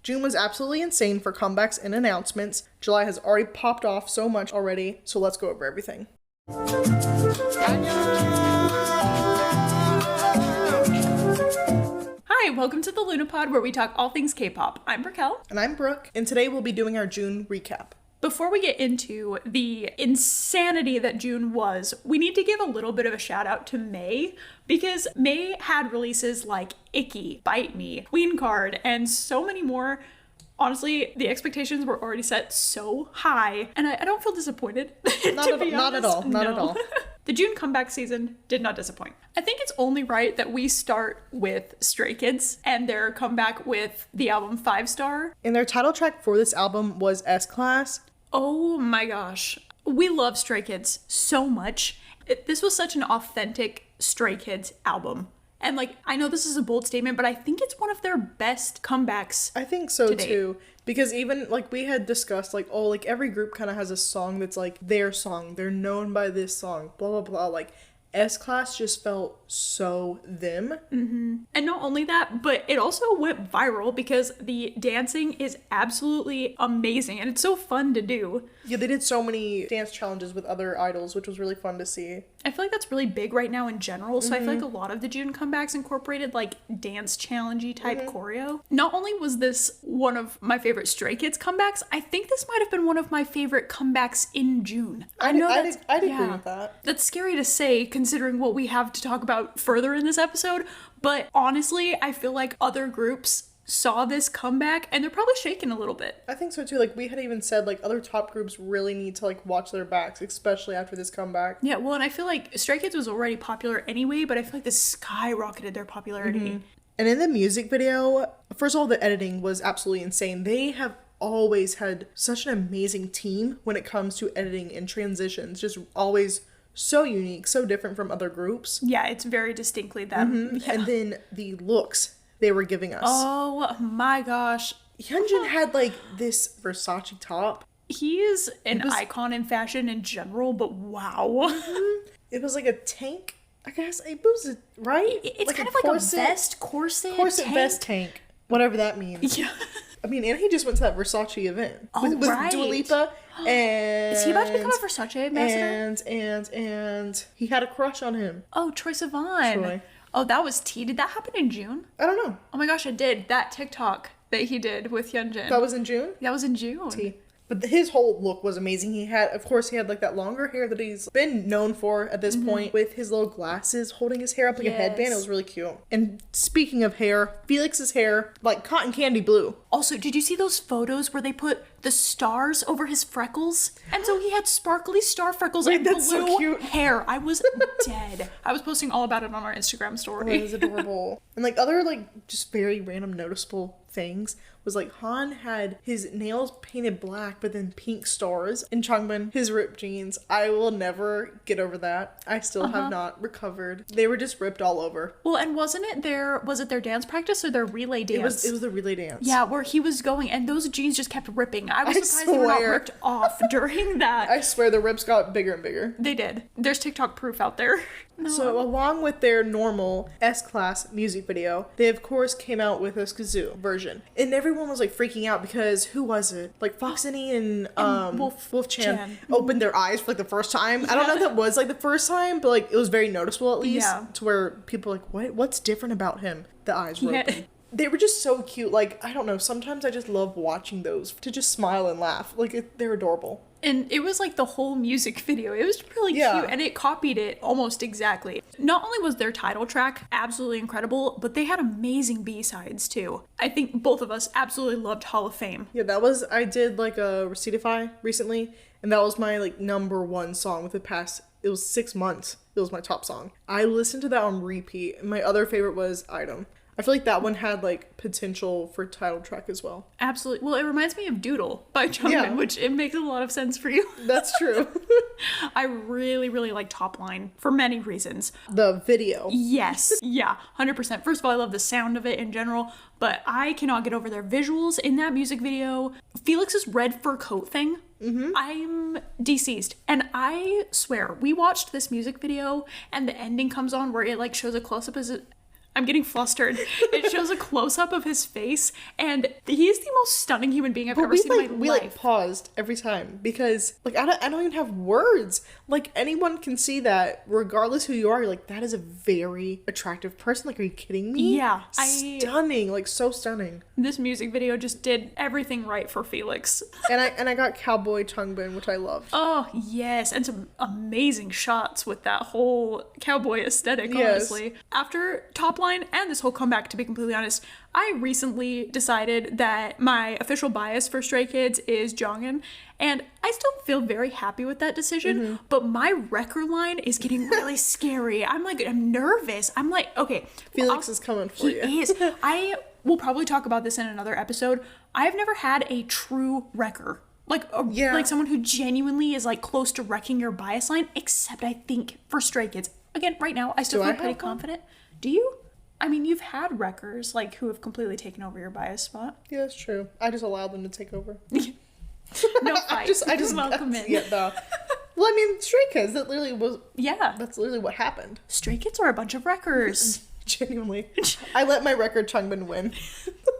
June was absolutely insane for comebacks and announcements. July has already popped off so much already, so let's go over everything. Hi, welcome to the Lunapod, where we talk all things K-pop. I'm Raquel. And I'm Brooke, and today we'll be doing our June recap. Before we get into the insanity that June was, we need to give a little bit of a shout out to May, because May had releases like Icky, Bite Me, Queen Card, and so many more. Honestly, the expectations were already set so high, and I don't feel disappointed. Not at all. The June comeback season did not disappoint. I think it's only right that we start with Stray Kids and their comeback with the album 5 Star. And their title track for this album was S-Class. Oh my gosh. We love Stray Kids so much. This was such an authentic Stray Kids album. And I know this is a bold statement, but I think it's one of their best comebacks. I think so too. Because even we had discussed every group kind of has a song that's their song. They're known by this song, blah, blah, blah. S-Class just felt so them. Mm-hmm. And not only that, but it also went viral because the dancing is absolutely amazing and it's so fun to do. Yeah, they did so many dance challenges with other idols, which was really fun to see. I feel like that's really big right now in general. So I feel like a lot of the June comebacks incorporated dance challenge-y type choreo. Not only was this one of my favorite Stray Kids comebacks, I think this might have been one of my favorite comebacks in June. I'd agree with that. That's scary to say considering what we have to talk about further in this episode. But honestly, I feel like other groups saw this comeback and they're probably shaking a little bit. I think so too. We had even said other top groups really need to watch their backs, especially after this comeback. Yeah, well, and I feel like Stray Kids was already popular anyway, but I feel like this skyrocketed their popularity. Mm-hmm. And in the music video, first of all, the editing was absolutely insane. They have always had such an amazing team when it comes to editing and transitions, just always so unique, so different from other groups. Yeah, it's very distinctly them. Mm-hmm. Yeah. And then the looks they were giving us. Oh my gosh. Hyunjin had this Versace top. He is an icon in fashion in general, but wow. Mm-hmm. It was like a tank, I guess. It was, right? It's kind of like a vest, corset tank. Vest tank. Whatever that means. Yeah. I mean, and he just went to that Versace event with Dua Lipa, and is he about to become a Versace ambassador? And he had a crush on him. Oh, Troye Sivan. Oh, that was tea. Did that happen in June? I don't know. Oh my gosh, it did. That TikTok that he did with Hyunjin. That was in June? That was in June. Tea. But his whole look was amazing. He had that longer hair that he's been known for at this point, with his little glasses holding his hair up like a headband. It was really cute. And speaking of hair, Felix's hair, cotton candy blue. Also, did you see those photos where they put the stars over his freckles? And so he had sparkly star freckles and that's blue so cute. hair. I was dead. I was posting all about it on our Instagram story. Oh, it was adorable. And other just very random noticeable things was Han had his nails painted black but then pink stars, and Changbin his ripped jeans. I will never get over that. I still have not recovered. They were just ripped all over. Well, and was it their dance practice or their relay dance? It was the relay dance. Yeah, where he was going and those jeans just kept ripping. I was surprised they were not ripped off during that. I swear the rips got bigger and bigger. They did. There's TikTok proof out there. No. So along with their normal S-Class music video, they of course came out with a Skazoo version. And everyone was freaking out because who was it? Foxini and Wolf Chan opened their eyes for the first time. I don't know if that was the first time, but it was very noticeable at least. Yeah. To where people were what's different about him? The eyes were open. They were just so cute. I don't know, sometimes I just love watching those to just smile and laugh. They're adorable. And it was the whole music video. It was really cute and it copied it almost exactly. Not only was their title track absolutely incredible, but they had amazing B-sides too. I think both of us absolutely loved Hall of Fame. Yeah, I did a Receiptify recently, and that was my number one song with the past, it was 6 months. It was my top song. I listened to that on repeat. My other favorite was Item. I feel that one had potential for title track as well. Absolutely. Well, it reminds me of Doodle by Jungkook, which it makes a lot of sense for you. That's true. I really, really like Top Line for many reasons. The video. Yes. Yeah, 100%. First of all, I love the sound of it in general, but I cannot get over their visuals in that music video. Felix's red fur coat thing. Mm-hmm. I'm deceased. And I swear, we watched this music video and the ending comes on where it shows a close-up as I'm getting flustered. It shows a close-up of his face, and he's the most stunning human being I've ever seen in my life. We like paused every time because like I don't even have words. Like anyone can see that regardless who you are, you're like, that is a very attractive person. Like, are you kidding me? Yeah. Stunning, like so stunning. This music video just did everything right for Felix. And I got Cowboy Changbin, which I loved. Oh, yes. And some amazing shots with that whole cowboy aesthetic, honestly. After Top Line and this whole comeback, to be completely honest, I recently decided that my official bias for Stray Kids is Jongin, and I still feel very happy with that decision, but my record line is getting really scary. I'm nervous. I'm like, okay. Felix is coming for you. He is. I will probably talk about this in another episode. I've never had a true wrecker. Like someone who genuinely is like close to wrecking your bias line, except I think for Stray Kids. Again, right now, I still feel pretty confident. Do you? I mean, you've had wreckers like who have completely taken over your bias spot. Yeah, that's true. I just allowed them to take over. No fight. I just welcome in. Yeah, no. Well, I mean, Stray Kids, that literally was... Yeah. That's literally what happened. Stray Kids are a bunch of wreckers. Genuinely. I let my record Changbin win.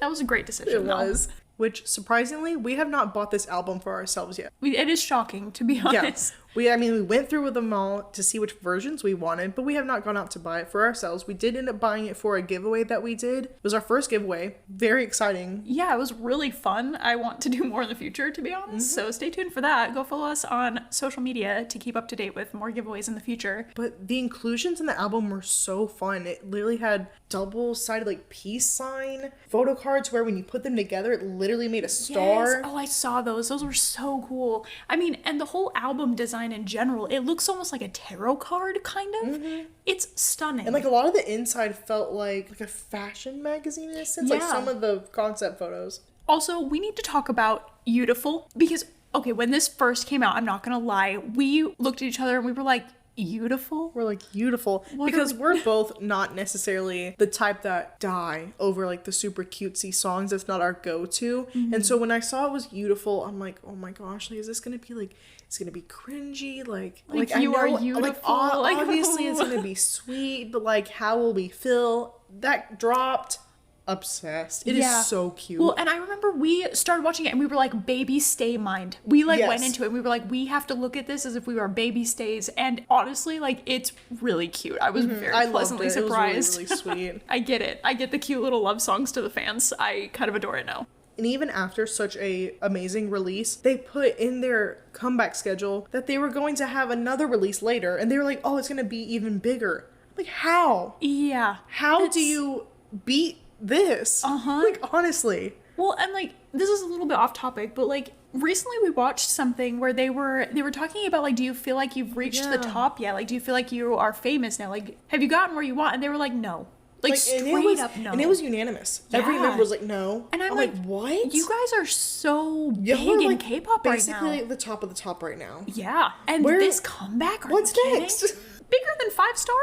That was a great decision. It was. Which, surprisingly, we have not bought this album for ourselves yet. It is shocking, to be honest. Yeah. We went through with them all to see which versions we wanted, but we have not gone out to buy it for ourselves. We did end up buying it for a giveaway that we did. It was our first giveaway. Very exciting. Yeah, it was really fun. I want to do more in the future, to be honest. So stay tuned for that. Go follow us on social media to keep up to date with more giveaways in the future. But the inclusions in the album were so fun. It literally had double-sided like peace sign photo cards where when you put them together, it literally made a star. Yes. Oh, I saw those. Those were so cool. I mean, and the whole album design in general, it looks almost like a tarot card, kind of. It's stunning. And like a lot of the inside felt like a fashion magazine in a sense, like some of the concept photos. Also, we need to talk about Beautiful because, okay, when this first came out, I'm not gonna lie, we looked at each other and we were like, Beautiful? We're like, beautiful. Because we're both not necessarily the type that die over like the super cutesy songs. That's not our go-to. And so when I saw it was beautiful, I'm like, oh my gosh, like, is this gonna be like, it's gonna be cringy? Like you I know, are beautiful. like, obviously it's gonna be sweet, but like, how will we feel? That dropped. Obsessed. It is so cute. Well, and I remember we started watching it and we were like, baby stay mind. We like went into it and we were like, we have to look at this as if we were baby stays. And honestly, like, it's really cute. I was very pleasantly surprised. It was really, really sweet. I get it. I get the cute little love songs to the fans. I kind of adore it now. And even after such a amazing release, they put in their comeback schedule that they were going to have another release later. And they were like, oh, it's going to be even bigger. Like, how? Yeah. How do you beat this? Like, honestly. Well, and like, this is a little bit off topic, but like, recently we watched something where they were talking about like, do you feel like you've reached the top yet? Like, do you feel like you are famous now? Like, have you gotten where you want? And they were like, no. Like straight up no. And it was unanimous. Every member was like, no. And I'm like, what? You guys are so big in K-pop right now. Basically the top of the top right now. Yeah. And this comeback, what's next? Bigger than 5-star?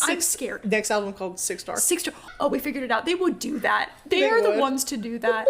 I'm scared. Next album called 6 Star. 6 Star. Oh, we figured it out. They would do that. They are the ones to do that.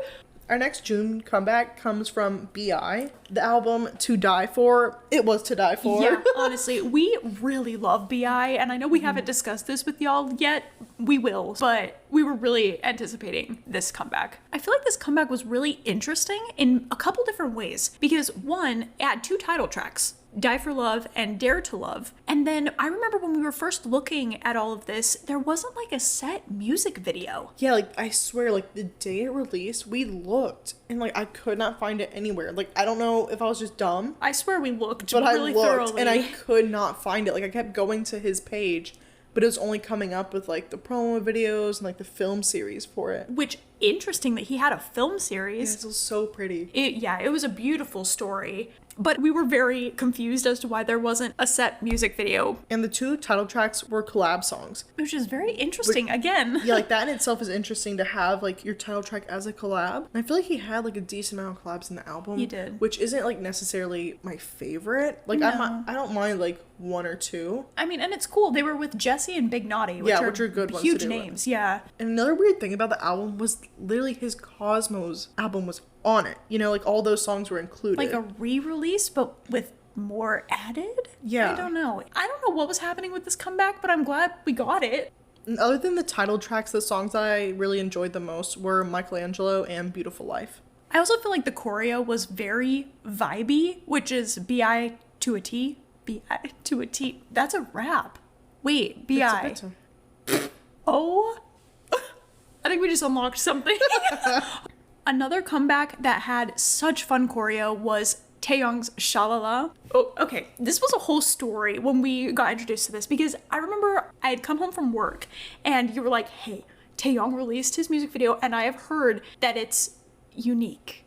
Our next June comeback comes from B.I. The album To Die For. It was To Die For. Yeah, honestly, we really love B.I. And I know we haven't discussed this with y'all yet. We will. But we were really anticipating this comeback. I feel like this comeback was really interesting in a couple different ways. Because one, it had 2 title tracks. Die for Love and Dare to Love. And then I remember when we were first looking at all of this, there wasn't like a set music video. Yeah, like I swear, like the day it released, we looked and like I could not find it anywhere. Like I don't know if I was just dumb. I swear we looked, but really I looked thoroughly. And I could not find it. Like I kept going to his page, but it was only coming up with like the promo videos and like the film series for it. Which, interesting that he had a film series. Yeah, it was so pretty. It was a beautiful story. But we were very confused as to why there wasn't a set music video. And the 2 title tracks were collab songs. Which is very interesting, again. Yeah, like that in itself is interesting to have like your title track as a collab. And I feel like he had like a decent amount of collabs in the album. He did. Which isn't like necessarily my favorite. Like No. I don't mind like 1 or 2. I mean, and it's cool. They were with Jesse and Big Naughty, which are good ones huge to do names, yeah. And another weird thing about the album was literally his Cosmos album was on it. You know, like all those songs were included. Like a re-release, but with more added? Yeah. I don't know what was happening with this comeback, but I'm glad we got it. And other than the title tracks, the songs that I really enjoyed the most were Michelangelo and Beautiful Life. I also feel like the choreo was very vibey, which is B.I. to a T. B.I. to a T. That's a rap. Wait, B.I. Oh. I think we just unlocked something. Another comeback that had such fun choreo was Taehyung's Shalala. Oh, okay. This was a whole story when we got introduced to this, because I remember I had come home from work and you were like, hey, Taehyung released his music video and I have heard that it's unique.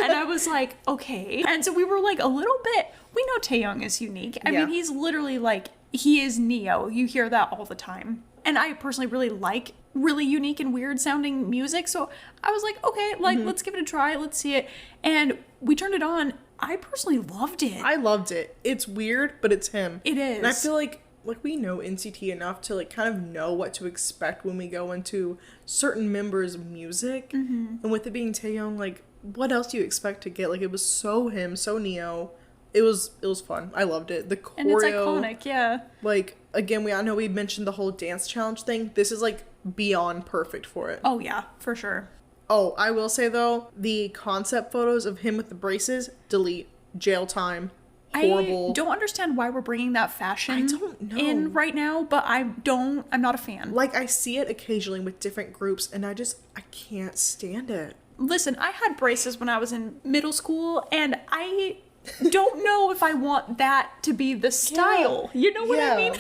And I was like, okay. And so we were like a little bit, we know Taehyung is unique. I mean, he's literally like, he is Neo. You hear that all the time. And I personally really like really unique and weird sounding music. So I was like, okay, like, let's give it a try. Let's see it. And we turned it on. I personally loved it. I loved it. It's weird, but it's him. It is. And I feel like we know NCT enough to like kind of know what to expect when we go into certain members' music. And with it being Taehyung, like, what else do you expect to get? Like, it was so him, so Neo. It was fun. I loved it. The choreo. And it's iconic, yeah. Like, again, I know we mentioned the whole dance challenge thing. This is like beyond perfect for it. Oh yeah, for sure. Oh, I will say though, the concept photos of him with the braces, delete. Jail time. Horrible. I don't understand why we're bringing that fashion in right now, but I'm not a fan. Like, I see it occasionally with different groups and I can't stand it. Listen, I had braces when I was in middle school and I don't know if I want that to be the style. You know what I mean?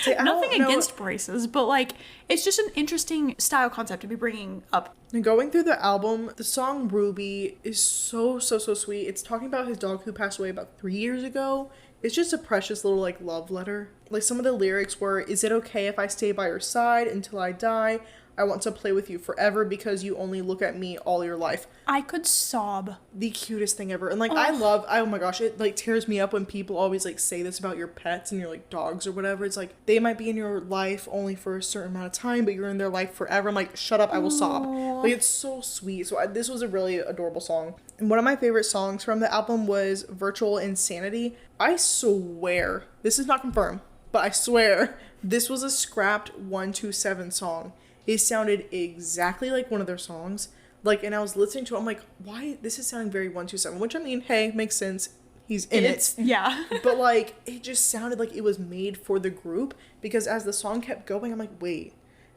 See, Nothing against braces, but like, it's just an interesting style concept to be bringing up. And going through the album, the song Ruby is so sweet. It's talking about his dog who passed away about 3 years ago. It's just a precious little like love letter. Like, some of the lyrics were, is it okay if I stay by your side until I die? I want to play with you forever because you only look at me all your life. I could sob. The cutest thing ever. And like, oh my gosh, it like tears me up when people always like say this about your pets and your like dogs or whatever. It's like, they might be in your life only for a certain amount of time, but you're in their life forever. I'm like, shut up, I will sob. Like, it's so sweet. So this was a really adorable song. And one of my favorite songs from the album was Virtual Insanity. I swear, this is not confirmed, but I swear this was a scrapped 127 song. It sounded exactly like one of their songs. Like, and I was listening to it, I'm like, why? This is sounding very 127, which I mean, hey, makes sense. He's in it. Yeah. But like, it just sounded like it was made for the group, because as the song kept going, I'm like, wait,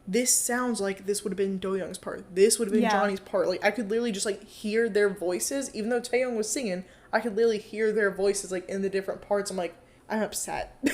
this sounds like this would have been Do-young's part. This would have been Johnny's part. Like, I could literally just like hear their voices, even though Taehyung was singing, I could literally hear their voices like in the different parts. I'm like, I'm upset.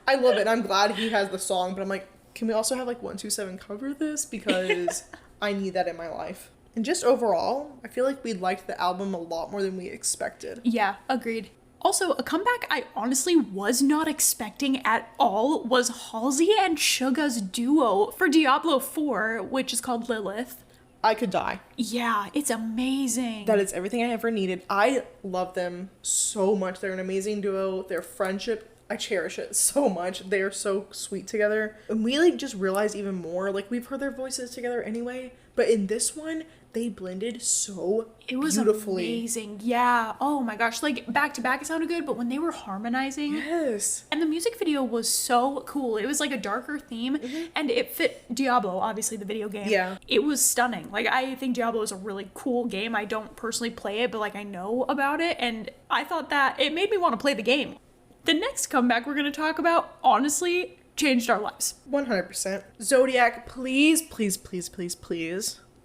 I love it. I'm glad he has the song, but I'm like, can we also have like 127 cover this? Because I need that in my life. And just overall, I feel like we liked the album a lot more than we expected. Yeah, agreed. Also, a comeback I honestly was not expecting at all was Halsey and Suga's duo for Diablo 4, which is called Lilith. I could die. Yeah, it's amazing. That is everything I ever needed. I love them so much. They're an amazing duo. Their friendship, I cherish it so much. They are so sweet together. And we like just realized even more, like, we've heard their voices together anyway, but in this one, they blended so beautifully. Amazing. Yeah. Oh my gosh. Like, back to back it sounded good, but when they were harmonizing. Yes. And the music video was so cool. It was like a darker theme and it fit Diablo, obviously the video game. Yeah. It was stunning. Like, I think Diablo is a really cool game. I don't personally play it, but like, I know about it, and I thought that it made me want to play the game. The next comeback we're going to talk about, honestly, changed our lives. 100%. Zodiac, please,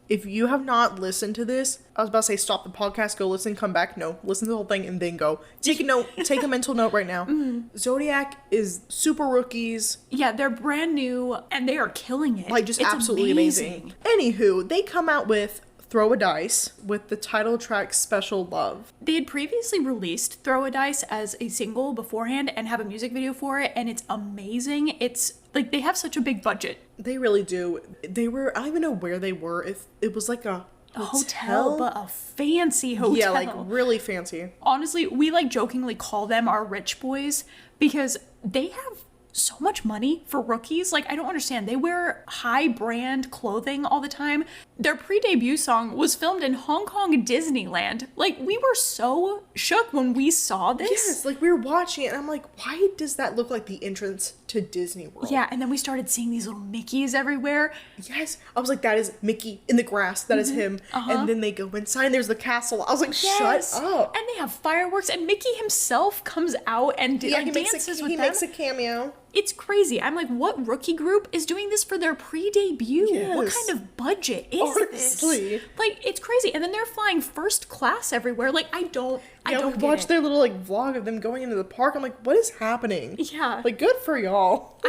if you have not listened to this, I was about to say stop the podcast, go listen, come back. No, listen to the whole thing and then go. Take a note, take a mental note right now. Zodiac is super rookies. Yeah, they're brand new and they are killing it. Like, just it's absolutely amazing. Anywho, they come out with Throw a Dice with the title track Special Love. They had previously released Throw a Dice as a single beforehand and have a music video for it, and it's amazing. It's like, they have such a big budget. They really do. They were, I don't even know where they were. If it was like a hotel, but a fancy hotel. Yeah, like really fancy. Honestly, we like jokingly call them our rich boys because they have so much money for rookies. Like, I don't understand. They wear high brand clothing all the time. Their pre-debut song was filmed in Hong Kong Disneyland. Like, we were so shook when we saw this. Yes, like we were watching it and I'm like, why does that look like the entrance to Disney World? Yeah, and then we started seeing these little Mickeys everywhere. Yes, I was like, that is Mickey in the grass. That is him. And then they go inside and there's the castle. I was like, shut up. And they have fireworks and Mickey himself comes out and he dances with them. He makes a cameo. It's crazy. I'm like, what rookie group is doing this for their pre-debut? Yes. What kind of budget is Honestly. this? Like, it's crazy. And then they're flying first class everywhere. Like, I don't watch their little like vlog of them going into the park. I'm like, what is happening? Yeah. Like, good for y'all.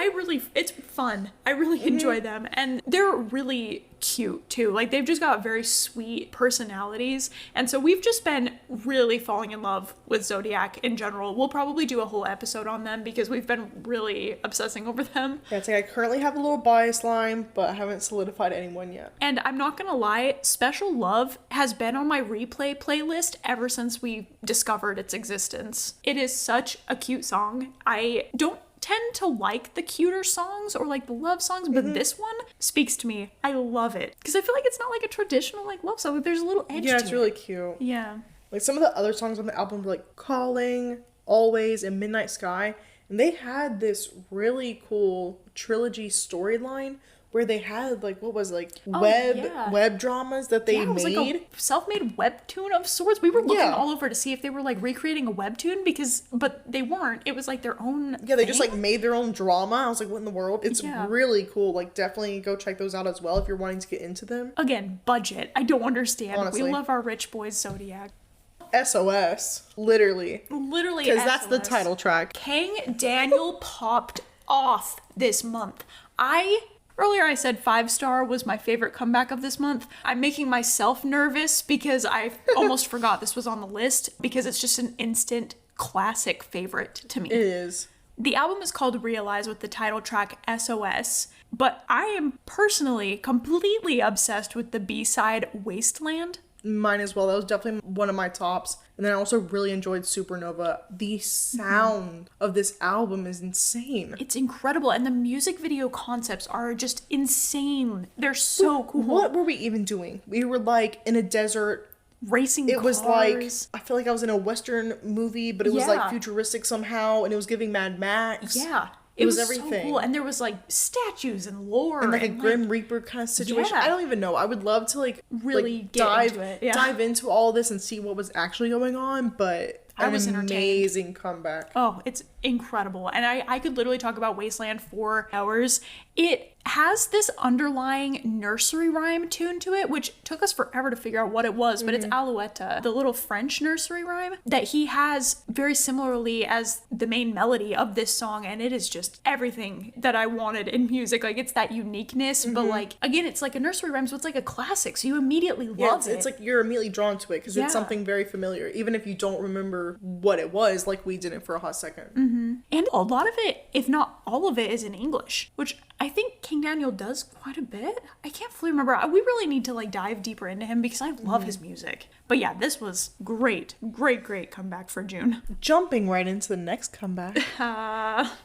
It's fun. I really enjoy them. And they're really cute too. Like, they've just got very sweet personalities. And so we've just been really falling in love with Zodiac in general. We'll probably do a whole episode on them because we've been really obsessing over them. Yeah, it's like I currently have a little bias line, but I haven't solidified anyone yet. And I'm not gonna lie, Special Love has been on my replay playlist ever since we discovered its existence. It is such a cute song. I don't tend to like the cuter songs or like the love songs, but this one speaks to me. I love it because I feel like it's not like a traditional like love song. There's a little edge to it. Yeah, it's really cute. Yeah. Like some of the other songs on the album were like Calling, Always, and Midnight Sky. And they had this really cool trilogy storyline where they had like, what was it, like web dramas that they it was made. like a self-made webtoon of sorts. We were looking all over to see if they were like recreating a webtoon but they weren't. It was like their own they just like made their own drama. I was like, what in the world? It's really cool. Like, definitely go check those out as well if you're wanting to get into them. Again, budget. I don't understand. Honestly. We love our rich boys Zodiac. SOS. Literally. Because that's the title track. King Daniel popped off this month. Earlier I said 5-star was my favorite comeback of this month. I'm making myself nervous because I almost forgot this was on the list because it's just an instant classic favorite to me. It is. The album is called Realize with the title track SOS, but I am personally completely obsessed with the B-side Wasteland. Mine as well. That was definitely one of my tops. And then I also really enjoyed Supernova. The sound of this album is insane. It's incredible. And the music video concepts are just insane. They're so cool. What were we even doing? We were like in a desert. Racing cars. It was like, I feel like I was in a Western movie, but it was like futuristic somehow. And it was giving Mad Max. Yeah. It was everything. So cool. And there was like statues and lore. And like a Grim Reaper kind of situation. Yeah. I don't even know. I would love to like really dive into it. Dive into all this and see what was actually going on, but I was amazing comeback. Oh, it's incredible. And I could literally talk about Wasteland for hours. It has this underlying nursery rhyme tune to it, which took us forever to figure out what it was, but it's Alouette, the little French nursery rhyme that he has very similarly as the main melody of this song. And it is just everything that I wanted in music. Like, it's that uniqueness, but like, again, it's like a nursery rhyme, so it's like a classic. So you immediately love it. It's like you're immediately drawn to it because it's something very familiar, even if you don't remember what it was, like we didn't for a hot second. And a lot of it, if not all of it, is in English, which I think King Daniel does quite a bit. I can't fully remember. We really need to like dive deeper into him because I love his music. But yeah, this was great comeback for June. Jumping right into the next comeback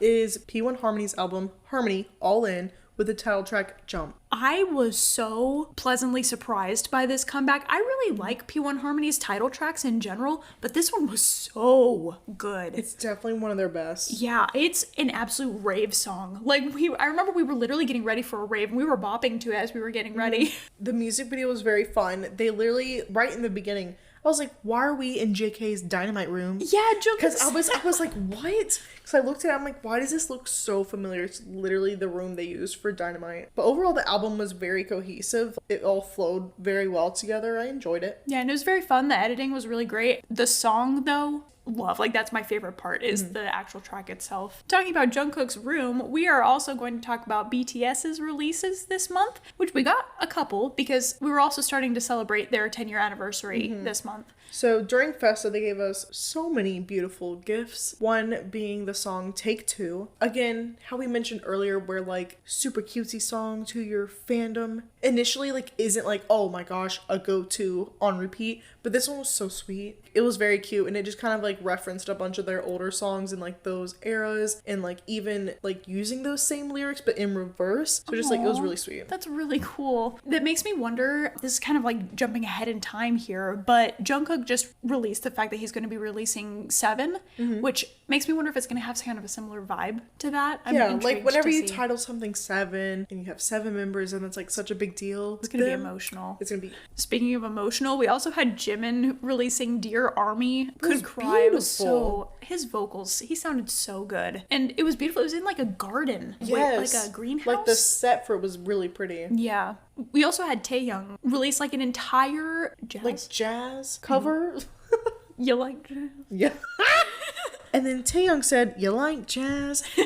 is P1 Harmony's album Harmony All In with the title track Jump. I was so pleasantly surprised by this comeback. I really like P1 Harmony's title tracks in general, but this one was so good. It's definitely one of their best. Yeah, it's an absolute rave song. Like, I remember we were literally getting ready for a rave and we were bopping to it as we were getting ready. The music video was very fun. They literally, right in the beginning, I was like, why are we in JK's Dynamite room? Yeah, because I was like, what? Because I looked at it, I'm like, why does this look so familiar? It's literally the room they used for Dynamite. But overall, the album was very cohesive. It all flowed very well together. I enjoyed it. Yeah, and it was very fun. The editing was really great. The song, though, love. Like, that's my favorite part, is the actual track itself. Talking about Jungkook's room, we are also going to talk about BTS's releases this month, which we got a couple because we were also starting to celebrate their 10-year anniversary this month. So during Festa, they gave us so many beautiful gifts. One being the song Take Two. Again, how we mentioned earlier, where like super cutesy song to your fandom initially like isn't like, oh my gosh, a go-to on repeat. But this one was so sweet. It was very cute and it just kind of like like referenced a bunch of their older songs in like those eras, and like even like using those same lyrics but in reverse. So just like it was really sweet. That's really cool. That makes me wonder, this is kind of like jumping ahead in time here, but Jungkook just released the fact that he's going to be releasing 7, which makes me wonder if it's going to have kind of a similar vibe to that. I'm like whenever you title something 7 and you have 7 members and it's like such a big deal, it's going to be emotional. It's going to be. Speaking of emotional, we also had Jimin releasing Dear Army. Could cry. It was so, his vocals, he sounded so good. And it was beautiful. It was in like a garden. Yes. Like a greenhouse. Like the set for it was really pretty. Yeah. We also had Taehyung release like an entire jazz cover. You like jazz? Yeah. And then Taehyung said, "You like jazz?" He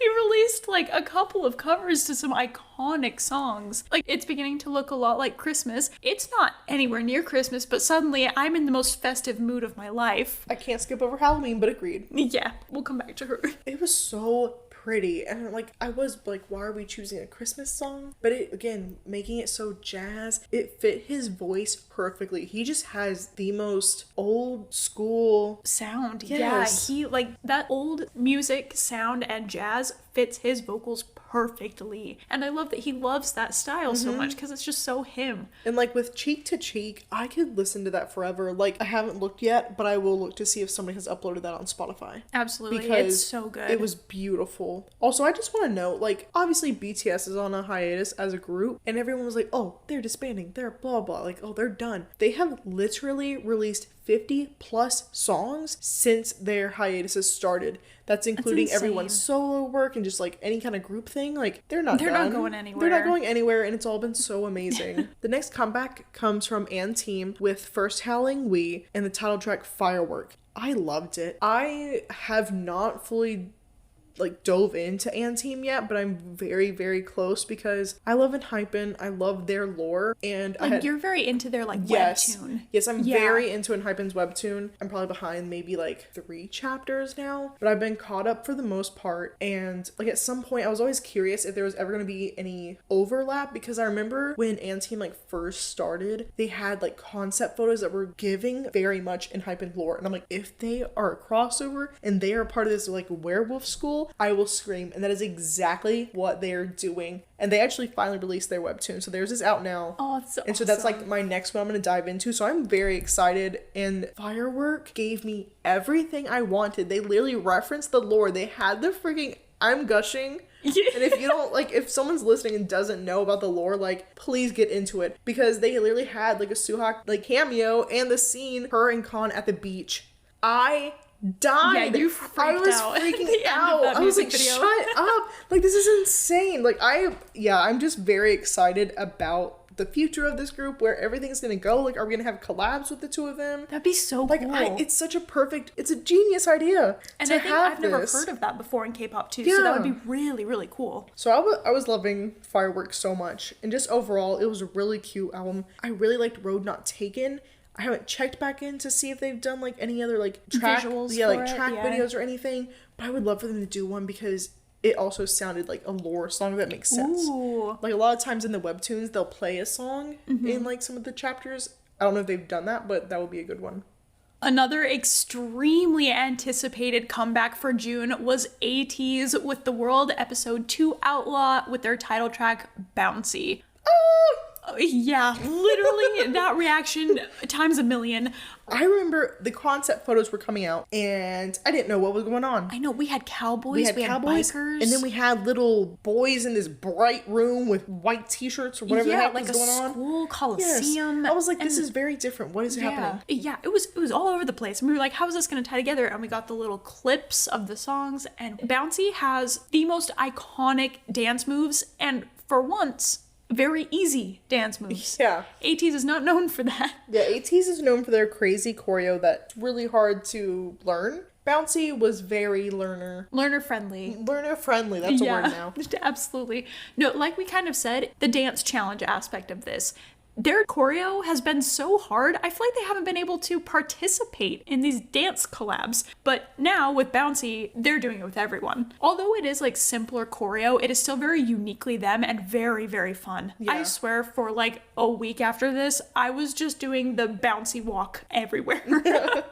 released like a couple of covers to some iconic songs. Like, it's beginning to look a lot like Christmas. It's not anywhere near Christmas, but suddenly I'm in the most festive mood of my life. I can't skip over Halloween, but agreed. Yeah, we'll come back to her. It was so pretty, and like I was like, why are we choosing a Christmas song? But it, again, making it so jazz, it fit his voice perfectly. He just has the most old school sound. Yes. Yeah, he like that old music sound and jazz fits his vocals perfectly, and I love that he loves that style so much because it's just so him. And like with Cheek to Cheek, I could listen to that forever. Like, I haven't looked yet, but I will look to see if somebody has uploaded that on Spotify. Absolutely, because it's so good. It was beautiful. Also, I just want to note, like, obviously BTS is on a hiatus as a group, and everyone was like, oh, they're disbanding, they're blah blah, like, oh, they're done. They have literally released 50 plus songs since their hiatuses started. That's including everyone's solo work and just like any kind of group thing. Like, they're not going anywhere. They're not going anywhere, and it's all been so amazing. The next comeback comes from &Team with First Howling We and the title track Firework. I loved it. I have not fully like dove into &Team yet, but I'm very, very close because I love ENHYPEN. I love their lore, and you're very into their like webtoon. Yes, I'm very into ENHYPEN's webtoon. I'm probably behind maybe like 3 chapters now, but I've been caught up for the most part. And like at some point, I was always curious if there was ever going to be any overlap, because I remember when &Team like first started, they had like concept photos that were giving very much ENHYPEN lore, and I'm like, if they are a crossover and they are part of this like werewolf school, I will scream. And that is exactly what they're doing. And they actually finally released their webtoon, so theirs is out now. Oh, it's so and so that's like my next one I'm going to dive into, so I'm very excited. And Firework gave me everything I wanted. They literally referenced the lore. They had the freaking, I'm gushing. And if you don't, like, if someone's listening and doesn't know about the lore, like, please get into it, because they literally had like a Suhak like cameo and the scene her and Khan at the beach. I died. Yeah, you freaked out. I was freaking out. I was like, video. shut up. Like, this is insane. Like, I'm just very excited about the future of this group, where everything's gonna go. Like, are we gonna have collabs with the two of them? That'd be so like, cool. It's such a perfect, it's a genius idea. And to I think I've never heard of that before in K-pop too, so that would be really, really cool. So I was loving Fireworks so much, and just overall, it was a really cute album. I really liked Road Not Taken. I haven't checked back in to see if they've done like any other like track videos or anything, but I would love for them to do one, because it also sounded like a lore song that makes sense. Ooh. Like, a lot of times in the webtoons, they'll play a song in like some of the chapters. I don't know if they've done that, but that would be a good one. Another extremely anticipated comeback for June was ATEEZ with the World Episode 2 Outlaw with their title track Bouncy. Yeah, literally that reaction times a million. I remember the concept photos were coming out, and I didn't know what was going on. I know, we had cowboys, we had bikers. And then we had little boys in this bright room with white t-shirts or whatever the heck was going on. Like a school coliseum. Yes. I was like, this is very different. What is happening? Yeah, it was all over the place. And we were like, how is this going to tie together? And we got the little clips of the songs. And Bouncy has the most iconic dance moves, and for once, very easy dance moves. Yeah. ATEEZ is not known for that. Yeah, ATEEZ is known for their crazy choreo that's really hard to learn. Bouncy was very learner friendly. That's a word now. Absolutely. No, like we kind of said, the dance challenge aspect of this. their choreo has been so hard. I feel like they haven't been able to participate in these dance collabs. But now with Bouncy, they're doing it with everyone. Although it is like simpler choreo, it is still very uniquely them and very, very fun. Yeah. I swear for like a week after this, I was just doing the Bouncy walk everywhere.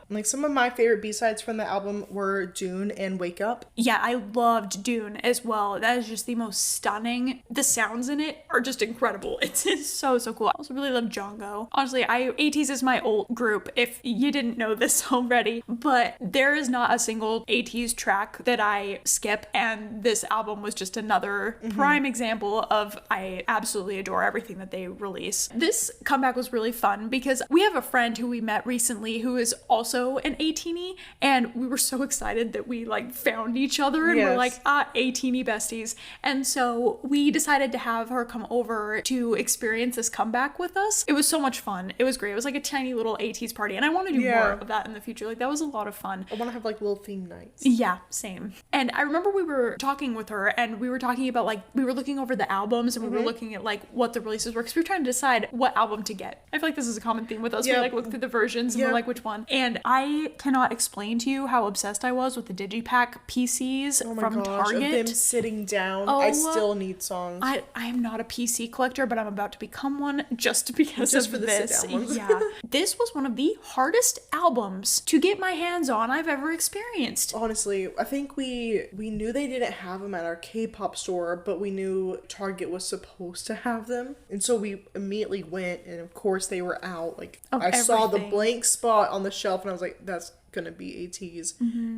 Like some of my favorite B-sides from the album were Dune and Wake Up. Yeah, I loved Dune as well. That is just the most stunning. The sounds in it are just incredible. It's so cool. I also really love Django. Honestly, ATEEZ is my old group, if you didn't know this already, but there is not a single ATEEZ track that I skip, and this album was just another prime example of I absolutely adore everything that they release. This comeback was really fun because we have a friend who we met recently who is also an ATEEZ, and we were so excited that we like found each other and we're like, ATEEZ besties. And so we decided to have her come over to experience this comeback with us. It was so much fun. It was great. It was like a tiny little ATEEZ party, and I want to do more of that in the future. Like, that was a lot of fun. I want to have like little theme nights. Yeah, same. And I remember we were talking with her and we were talking about like, we were looking over the albums and we were looking at like what the releases were because we were trying to decide what album to get. I feel like this is a common theme with us. We like look through the versions and we're like, which one? And I cannot explain to you how obsessed I was with the Digipack PCs from Target. Of them sitting down. I still need songs. I am not a PC collector, but I'm about to become one just because of this. Yeah. This was one of the hardest albums to get my hands on I've ever experienced. Honestly, I think we knew they didn't have them at our K-pop store, but we knew Target was supposed to have them. And so we immediately went, and of course they were out. Like, I saw the blank spot on the shelf and I was like, that's gonna be ATEEZ.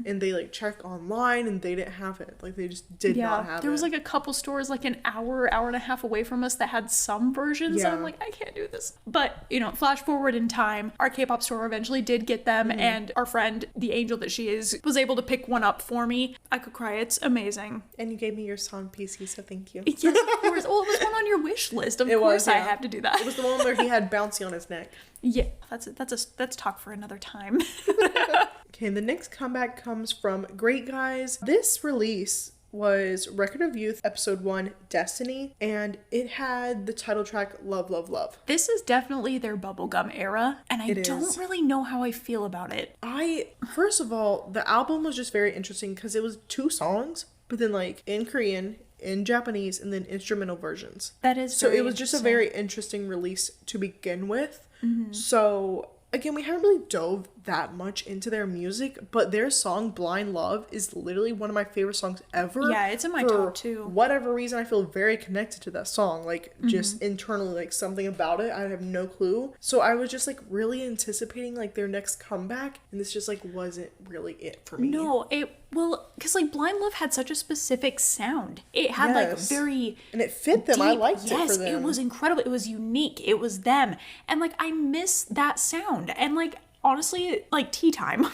And they like checked online and they didn't have it. Like, they just did not have it. There was like a couple stores like an hour and a half away from us that had some versions. And I'm like, I can't do this. But, you know, flash forward in time, our K-pop store eventually did get them, and our friend, the angel that she is, was able to pick one up for me. I could cry. It's amazing. And you gave me your song PC, so thank you. Yes, of course. Well, it was one on your wish list. Of course I have to do that. It was the one where he had Bouncy on his neck. Yeah, that's talk for another time. Okay, the next comeback comes from Great Guys. This release was Record of Youth Episode 1, Destiny, and it had the title track Love, Love, Love. This is definitely their bubblegum era, and I don't really know how I feel about it. First of all, the album was just very interesting because it was 2 songs, but then like in Korean, in Japanese, and then instrumental versions. That is so it was just a very interesting release to begin with. So again, we haven't really dove that much into their music, but their song Blind Love is literally one of my favorite songs ever. Yeah, it's in my top 2. Whatever reason, I feel very connected to that song. Like, just internally, like, something about it, I have no clue. So I was just like really anticipating like their next comeback, and this just like wasn't really it for me. No, because like Blind Love had such a specific sound. It had like very, and it fit them. Deep, I liked it for them. Yes, it was incredible. It was unique. It was them, and like I miss that sound. And like, honestly, like tea time.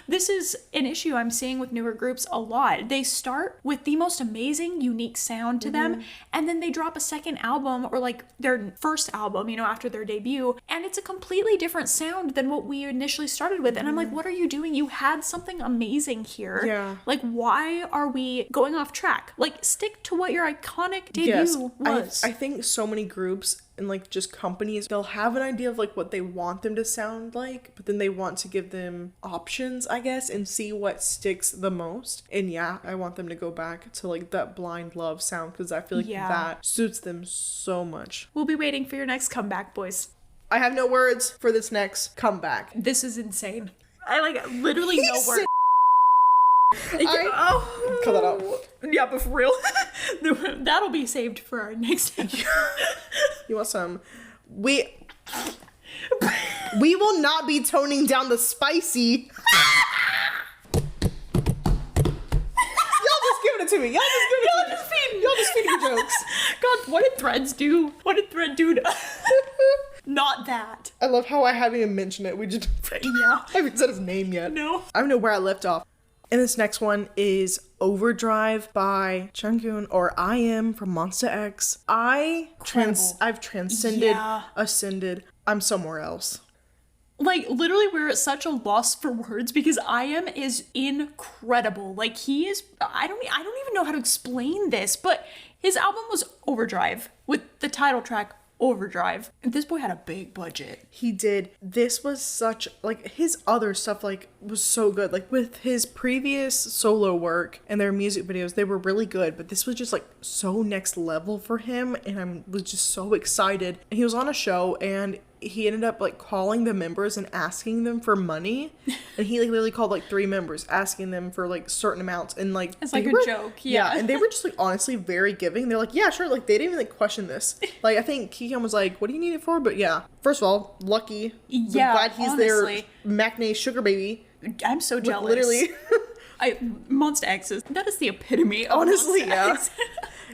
This is an issue I'm seeing with newer groups a lot. They start with the most amazing, unique sound to them, and then they drop a second album or like their first album, you know, after their debut, and it's a completely different sound than what we initially started with. And I'm like, what are you doing? You had something amazing here. Yeah. Like, why are we going off track? Like, stick to what your iconic debut was. I think so many groups and like just companies, they'll have an idea of like what they want them to sound like, but then they want to give them options, I guess, and see what sticks the most. And yeah, I want them to go back to like that Blind Love sound because I feel like that suits them so much. We'll be waiting for your next comeback, boys. I have no words for this next comeback. This is insane. I like literally no words. Cut that out. Yeah, but for real, that'll be saved for our next episode. You want some? We will not be toning down the spicy. Y'all just giving it to me. Y'all just feeding me jokes. God, what did Threads do? What did Thread do to Not that. I love how I haven't even mentioned it. I haven't said his name yet. No. I don't know where I left off. And this next one is Overdrive by Jungkook, or I Am from Monsta X. I've transcended, ascended. I'm somewhere else. Like, literally, we're at such a loss for words because I Am is incredible. Like, he is, I don't even know how to explain this, but his album was Overdrive with the title track overdrive. This boy had a big budget. He did. This was such, like, his other stuff, like, was so good. Like, with his previous solo work and their music videos, they were really good, but this was just, like, so next level for him, and I was just so excited. And he was on a show, and he ended up, like, calling the members and asking them for money, and he, like, literally called, like, 3 members, asking them for, like, certain amounts, and, like, it's like a joke. Yeah, and they were just, like, honestly very giving. They're like, yeah, sure. Like, they didn't even, like, question this. Like, I think Keegan was like, what do you need it for? But yeah, first of all, lucky. Yeah, I'm glad he's honestly. their matinee sugar baby. I'm so jealous. Literally. Monsta X that is the epitome of honestly, Monsta yeah. X.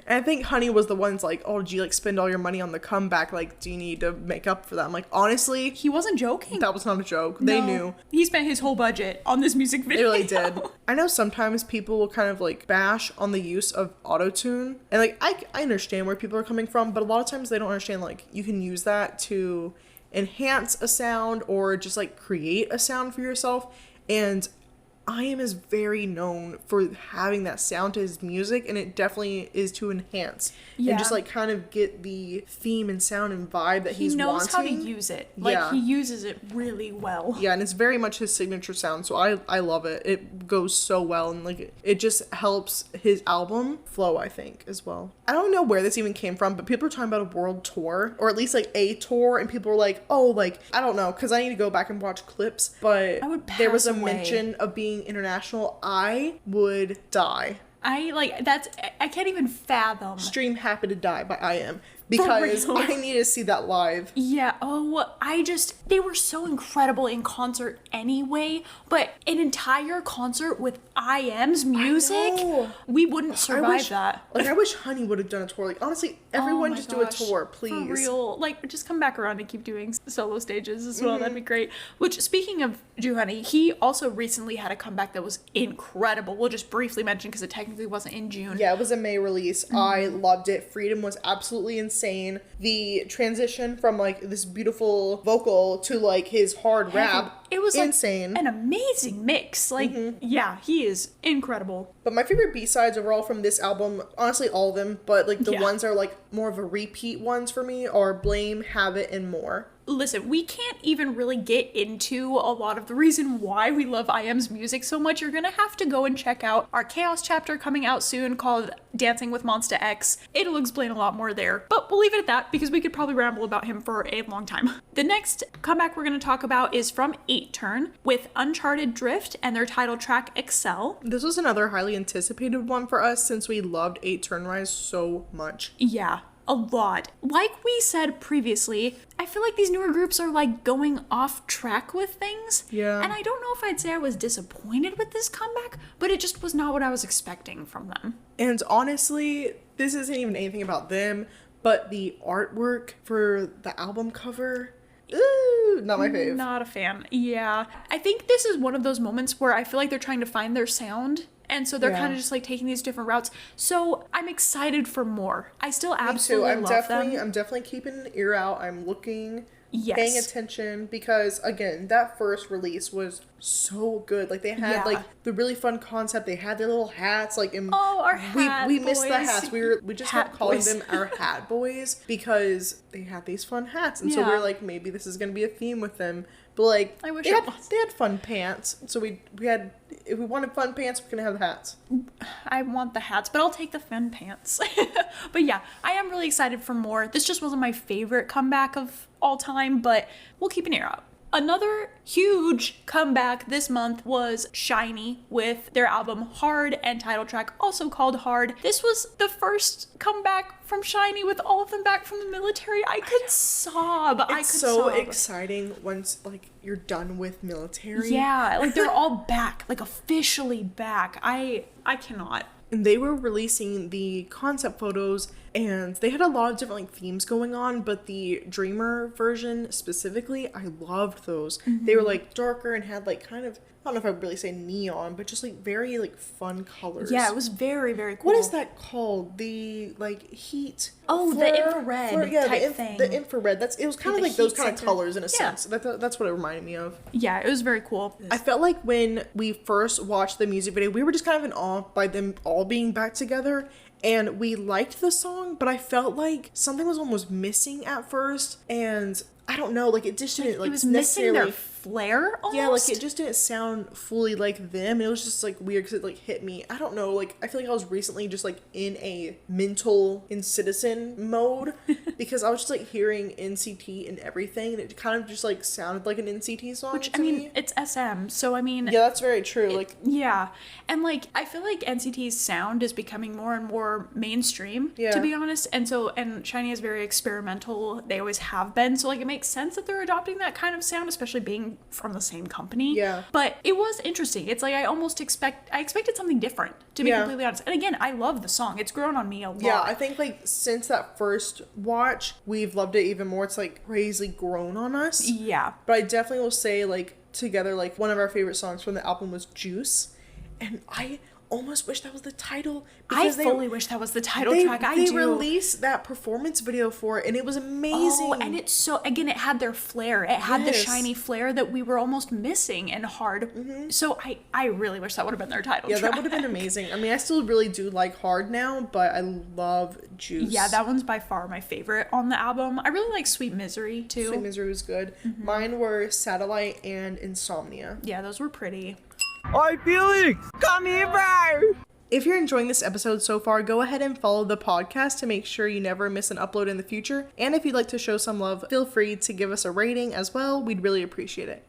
And I think Honey was the one's like, oh, did you, like, spend all your money on the comeback? Like, do you need to make up for that? I'm like, honestly, He wasn't joking. that was not a joke. They knew. He spent his whole budget on this music They video. really did. I know sometimes people will kind of, like, bash on the use of auto-tune. And, like, I understand where people are coming from, but a lot of times they don't understand, like, you can use that to enhance a sound or just, like, create a sound for yourself. And I.M is very known for having that sound to his music, and it definitely is to enhance and just, like, kind of get the theme and sound and vibe that he's wanting. He knows how to use it. Like, he uses it really well. Yeah, and it's very much his signature sound, so I love it. It goes so well, and, like, it just helps his album flow, I think, as well. I don't know where this even came from, but people are talking about a world tour, or at least, like, a tour, and people were like, oh, like, I don't know, because I need to go back and watch clips, but there was a mention of being international. I would die. I can't even fathom. Stream Happy to Die by I.M. Because I need to see that live. Yeah, they were so incredible in concert anyway, but an entire concert with I.M.'s music, we wouldn't survive that. Like, I wish Honey would have done a tour. Like, honestly, everyone just do a tour, please. For real. Like, just come back around and keep doing solo stages as well. That'd be great. Which, speaking of Ju Honey, he also recently had a comeback that was incredible. We'll just briefly mention because it technically wasn't in June. Yeah, it was a May release. I loved it. Freedom was absolutely insane. The transition from, like, this beautiful vocal to, like, his hard rap, it was insane. Like an amazing mix. Like, yeah, he is incredible. But my favorite B-sides overall from this album, honestly, all of them, but, like, the ones are, like, more of a repeat ones for me are Blame, Have It, and More. Listen, we can't even really get into a lot of the reason why we love I.M.'s music so much. You're gonna have to go and check out our Chaos chapter coming out soon called Dancing with Monsta X. It'll explain a lot more there, but we'll leave it at that because we could probably ramble about him for a long time. The next comeback we're gonna talk about is from 8-Turn with Uncharted Drift and their title track Excel. This was another highly anticipated one for us since we loved 8-Turn Rise so much. Yeah. A lot. Like we said previously, I feel like these newer groups are, like, going off track with things. Yeah. And I don't know if I'd say I was disappointed with this comeback, but it just was not what I was expecting from them. And honestly, this isn't even anything about them, but the artwork for the album cover, ooh, not my fave. Not a fan. Yeah. I think this is one of those moments where I feel like they're trying to find their sound. And so they're kind of just, like, taking these different routes. So I'm excited for more. I still absolutely love them. I'm definitely keeping an ear out. I'm looking, yes, paying attention because, again, that first release was so good. Like, they had like the really fun concept. They had their little hats. Like, and our hat we missed the boys. hats. We just kept calling them our hat boys because they had these fun hats. And so we were like, maybe this is gonna be a theme with them. But, like, I wish they had fun pants. So we had, if we wanted fun pants, we're gonna have the hats. I want the hats, but I'll take the fun pants. But yeah, I am really excited for more. This just wasn't my favorite comeback of all time, but we'll keep an ear out. Another huge comeback this month was SHINee with their album Hard and title track also called Hard. This was the first comeback from SHINee with all of them back from the military. I could sob. It's so exciting once, like, you're done with military. Yeah, like, they're all back, like, officially back. I cannot. And they were releasing the concept photos, and they had a lot of different, like, themes going on, but the Dreamer version specifically, I loved those. They were, like, darker and had, like, kind of, I don't know if I would really say neon, but just, like, very, like, fun colors. Yeah, it was very, very cool. What is that called? The, like, heat? Oh, the infrared type thing. The infrared. It was kind of like those kind of colors in a sense. That's what it reminded me of. Yeah, it was very cool. I felt like when we first watched the music video, we were just kind of in awe by them all being back together. and we liked the song, but I felt like something was almost missing at first, and I don't know, like it just didn't it was missing their flair almost. Yeah, like it just didn't sound fully like them. It was just like weird because it like hit me. I don't know, like I feel like I was recently just like in a mental and citizen mode because I was just like hearing NCT and everything, and it kind of just like sounded like an NCT song. Which I mean, it's SM, so I mean, yeah, that's very true. Like yeah, and like I feel like NCT's sound is becoming more and more mainstream, to be honest. And so and SHINee is very experimental. They always have been. So like it makes sense that they're adopting that kind of sound, especially being from the same company. Yeah. But it was interesting. It's like I expected something different, to be completely honest. And again, I love the song. It's grown on me a lot. Yeah, I think like since that first watch, we've loved it even more. It's like crazily grown on us. Yeah. But I definitely will say like together, like one of our favorite songs from the album was Juice. And I almost wish that was the title. I fully wish that was the title track. They released that performance video for it, and it was amazing. Oh, and it's so, again, it had their flair. It had the SHINee flair that we were almost missing in Hard. Mm-hmm. So I really wish that would have been their title track. Yeah, that would have been amazing. I mean, I still really do like Hard now, but I love Juice. Yeah, that one's by far my favorite on the album. I really like Sweet Misery, too. Sweet Misery was good. Mm-hmm. Mine were Satellite and Insomnia. Yeah, those were pretty. Oi, Felix! Come here, bro! If you're enjoying this episode so far, go ahead and follow the podcast to make sure you never miss an upload in the future. And if you'd like to show some love, feel free to give us a rating as well. We'd really appreciate it.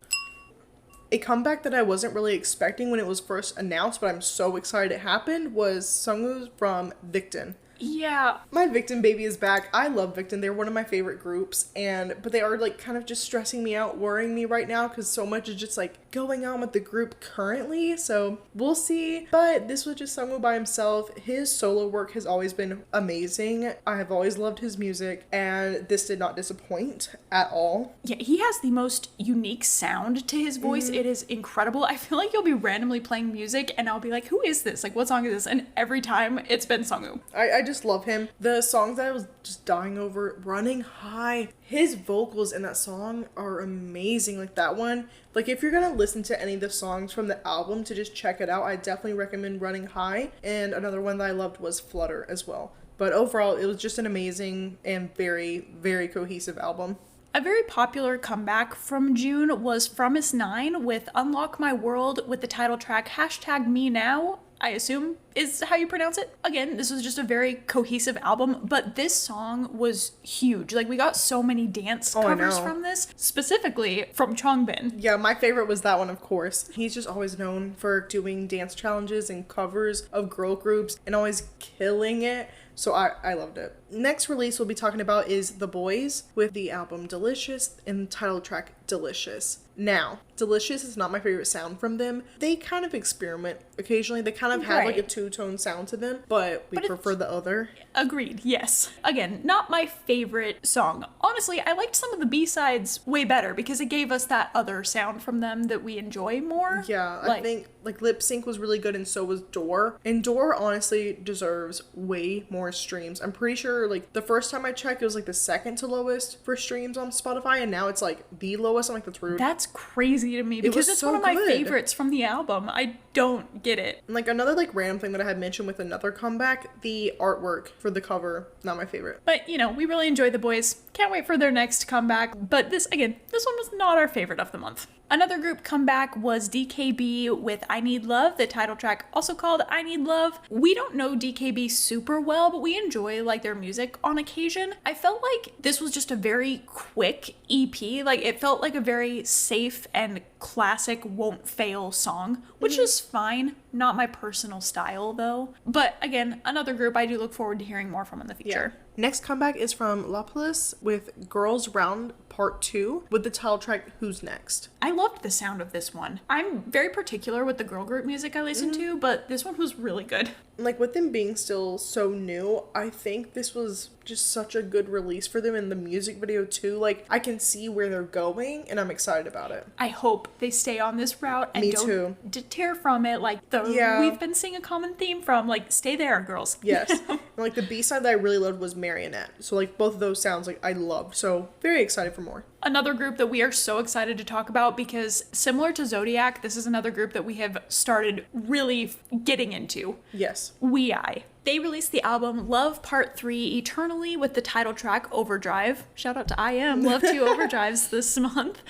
A comeback that I wasn't really expecting when it was first announced, but I'm so excited it happened, was Sungwoo from Victon. Yeah. My Victon baby is back. I love Victon. They're one of my favorite groups, but they are like kind of just stressing me out, worrying me right now because so much is just like going on with the group currently. So we'll see. But this was just Sungwoo by himself. His solo work has always been amazing. I have always loved his music, and this did not disappoint at all. Yeah, he has the most unique sound to his voice. It is incredible. I feel like you'll be randomly playing music and I'll be like, who is this? Like, what song is this? And every time it's been Sungwoo. I just love him. The songs that I was just dying over, Running High, his vocals in that song are amazing. Like that one, like if you're gonna listen to any of the songs from the album to just check it out, I definitely recommend Running High. And another one that I loved was Flutter as well. But overall, it was just an amazing and very, very cohesive album. A very popular comeback from June was From Is 9 with Unlock My World with the title track #MeNow, I assume is how you pronounce it. Again, this was just a very cohesive album, but this song was huge. Like, we got so many dance covers from this, specifically from Changbin. Yeah, my favorite was that one, of course. He's just always known for doing dance challenges and covers of girl groups and always killing it. So I loved it. Next release we'll be talking about is The Boys with the album Delicious and the title track Delicious. Now, Delicious is not my favorite sound from them. They kind of experiment occasionally. They kind of have like a two-tone sound to them, but we prefer the other. Agreed, yes. Again, not my favorite song. Honestly, I liked some of the B-sides way better because it gave us that other sound from them that we enjoy more. Yeah, I think like Lip Sync was really good and so was Door. And Door honestly deserves way more streams. I'm pretty sure like the first time I checked it was like the second to lowest for streams on Spotify, and now it's like the lowest. I'm like, that's rude. That's crazy to me because it's one of my favorites from the album. I don't get it. And like another like random thing that I had mentioned with another comeback, the artwork for the cover, not my favorite. But you know, we really enjoyed The Boys. Can't wait for their next comeback. But this one was not our favorite of the month. Another group comeback was DKB with I Need Love, the title track also called I Need Love. We don't know DKB super well, but we enjoy like their music on occasion. I felt like this was just a very quick EP. Like it felt like a very safe and classic won't fail song, which is fine. Not my personal style though. But again, another group I do look forward to hearing more from in the future. Yeah. Next comeback is from Laplace with Girls Round Part 2 with the title track Who's Next. I loved the sound of this one. I'm very particular with the girl group music I listen to, but this one was really good. Like with them being still so new, I think this was just such a good release for them in the music video too. Like I can see where they're going and I'm excited about it. I hope they stay on this route and don't deter from it like we've been seeing a common theme from. Like stay there, girls. Yes. And like the B-side that I really loved was Marionette. So like both of those sounds like I loved. So very excited for more. Another group that we are so excited to talk about because similar to Zodiac, this is another group that we have started really getting into. Yes. WeI. They released the album Love Part 3 Eternally with the title track Overdrive. Shout out to IM, Love 2 Overdrives this month.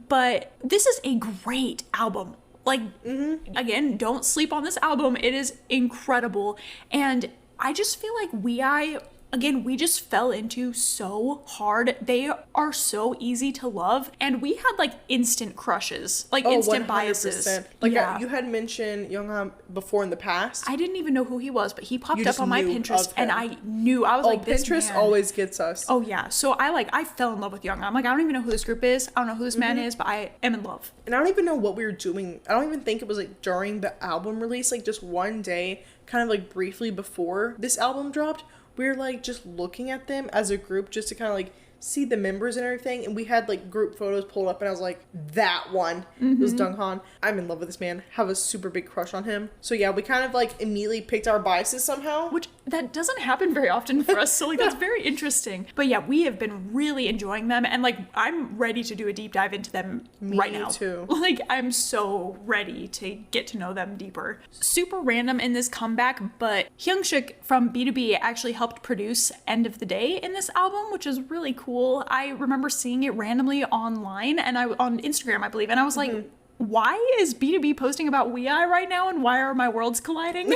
But this is a great album. Like, again, don't sleep on this album. It is incredible. And I just feel like we just fell into so hard. They are so easy to love, and we had like instant crushes, like instant 100%. Biases. Like you had mentioned Younghan before in the past. I didn't even know who he was, but he popped up on my Pinterest, and I knew. I was like, this Pinterest man always gets us. Oh yeah, so I fell in love with Younghan. I'm like, I don't even know who this group is. I don't know who this man is, but I am in love. And I don't even know what we were doing. I don't even think it was like during the album release, like just one day, kind of like briefly before this album dropped. We were like just looking at them as a group just to kind of like see the members and everything, and we had like group photos pulled up, and I was like, that one was Donghan. I'm in love with this man, have a super big crush on him. So yeah, we kind of like immediately picked our biases somehow, which that doesn't happen very often for us, so like that's very interesting. But yeah, we have been really enjoying them, and like I'm ready to do a deep dive into them right now. Me too. Like I'm so ready to get to know them deeper. Super random in this comeback, but Hyungsik from B2B actually helped produce End of the Day in this album, which is really cool. I remember seeing it randomly online and on Instagram, I believe, and I was like, why is B2B posting about We I right now, and why are my worlds colliding?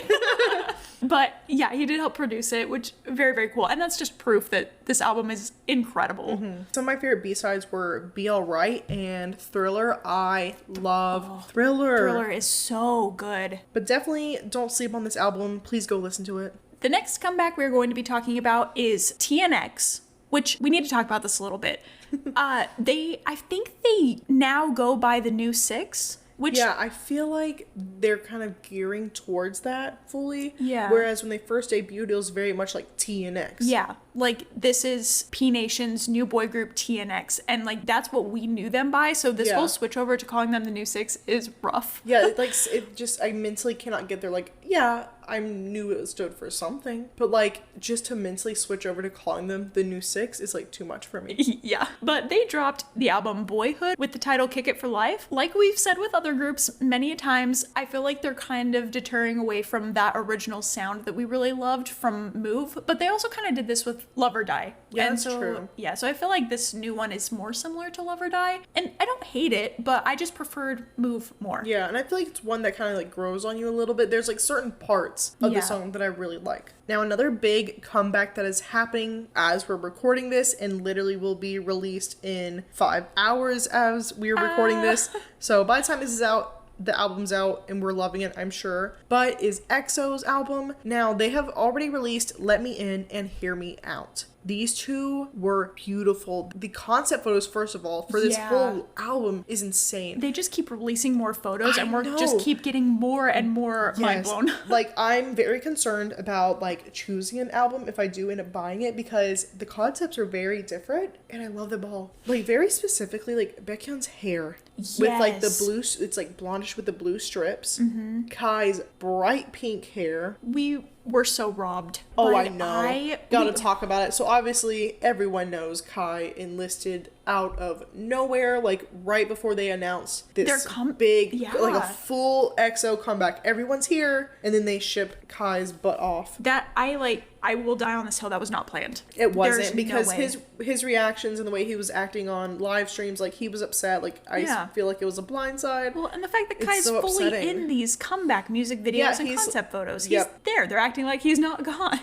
But yeah, he did help produce it, which very, very cool. And that's just proof that this album is incredible. Some of my favorite B-sides were Be Alright and Thriller. I love Thriller. Thriller is so good. But definitely don't sleep on this album. Please go listen to it. The next comeback we're going to be talking about is TNX, which we need to talk about this a little bit. I think they now go by the new 6, which... Yeah, I feel like they're kind of gearing towards that fully. Yeah. Whereas when they first debuted, it was very much like TNX. Yeah, like this is P Nation's new boy group TNX, and like that's what we knew them by, so this whole switch over to calling them the new 6 is rough. Yeah, I mentally cannot get there. Like, yeah, I knew it stood for something, but like just to mentally switch over to calling them the new 6 is like too much for me. Yeah, but they dropped the album Boyhood with the title Kick It for Life. Like we've said with other groups many times, I feel like they're kind of deterring away from that original sound that we really loved from Move, but they also kind of did this with Love or Die. Yeah, that's true. Yeah, so I feel like this new one is more similar to Love or Die, and I don't hate it, but I just preferred Move more. Yeah, and I feel like it's one that kind of like grows on you a little bit. There's like certain parts of the song that I really like. Now, another big comeback that is happening as we're recording this and literally will be released in 5 hours as we're recording this. So by the time this is out, the album's out and we're loving it, I'm sure. But is EXO's album. Now, they have already released Let Me In and Hear Me Out. These two were beautiful. The concept photos, first of all, for this whole album is insane. They just keep releasing more photos and we're just keep getting more and more mind blown. Like, I'm very concerned about like choosing an album if I do end up buying it, because the concepts are very different and I love them all. Like, very specifically, like Baekhyun's hair with like the blue, it's like blondish with the blue strips. Kai's bright pink hair. We're so robbed. Oh, I know. Gotta talk about it. So obviously everyone knows Kai enlisted out of nowhere, like right before they announced this big, like a full EXO comeback. Everyone's here, and then they ship Kai's butt off. That I will die on this hill. That was not planned. It wasn't, because his reactions and the way he was acting on live streams, like he was upset. Like I feel like it was a blindside. Well, and the fact that Kai's so fully upsetting in these comeback music videos and concept photos, he's there. They're acting like he's not gone.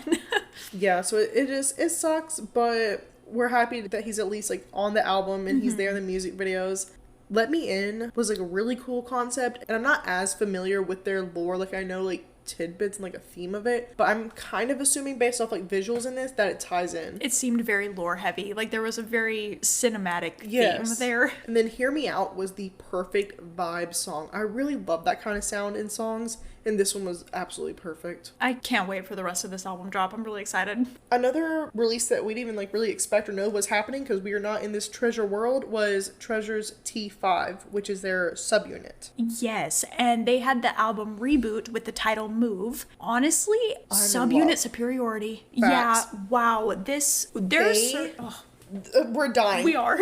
Yeah, so it sucks, but we're happy that he's at least like on the album and he's there in the music videos. Let Me In was like a really cool concept, and I'm not as familiar with their lore. Like, I know like tidbits and like a theme of it, but I'm kind of assuming based off like visuals in this that it ties in. It seemed very lore heavy. Like there was a very cinematic theme there. And then Hear Me Out was the perfect vibe song. I really love that kind of sound in songs, and this one was absolutely perfect. I can't wait for the rest of this album drop. I'm really excited. Another release that we didn't even like really expect or know was happening, because we are not in this Treasure world, was Treasure's T5, which is their subunit. Yes, and they had the album Reboot with the title Move. Honestly, subunit superiority. Facts. Yeah, wow. We're dying. We are.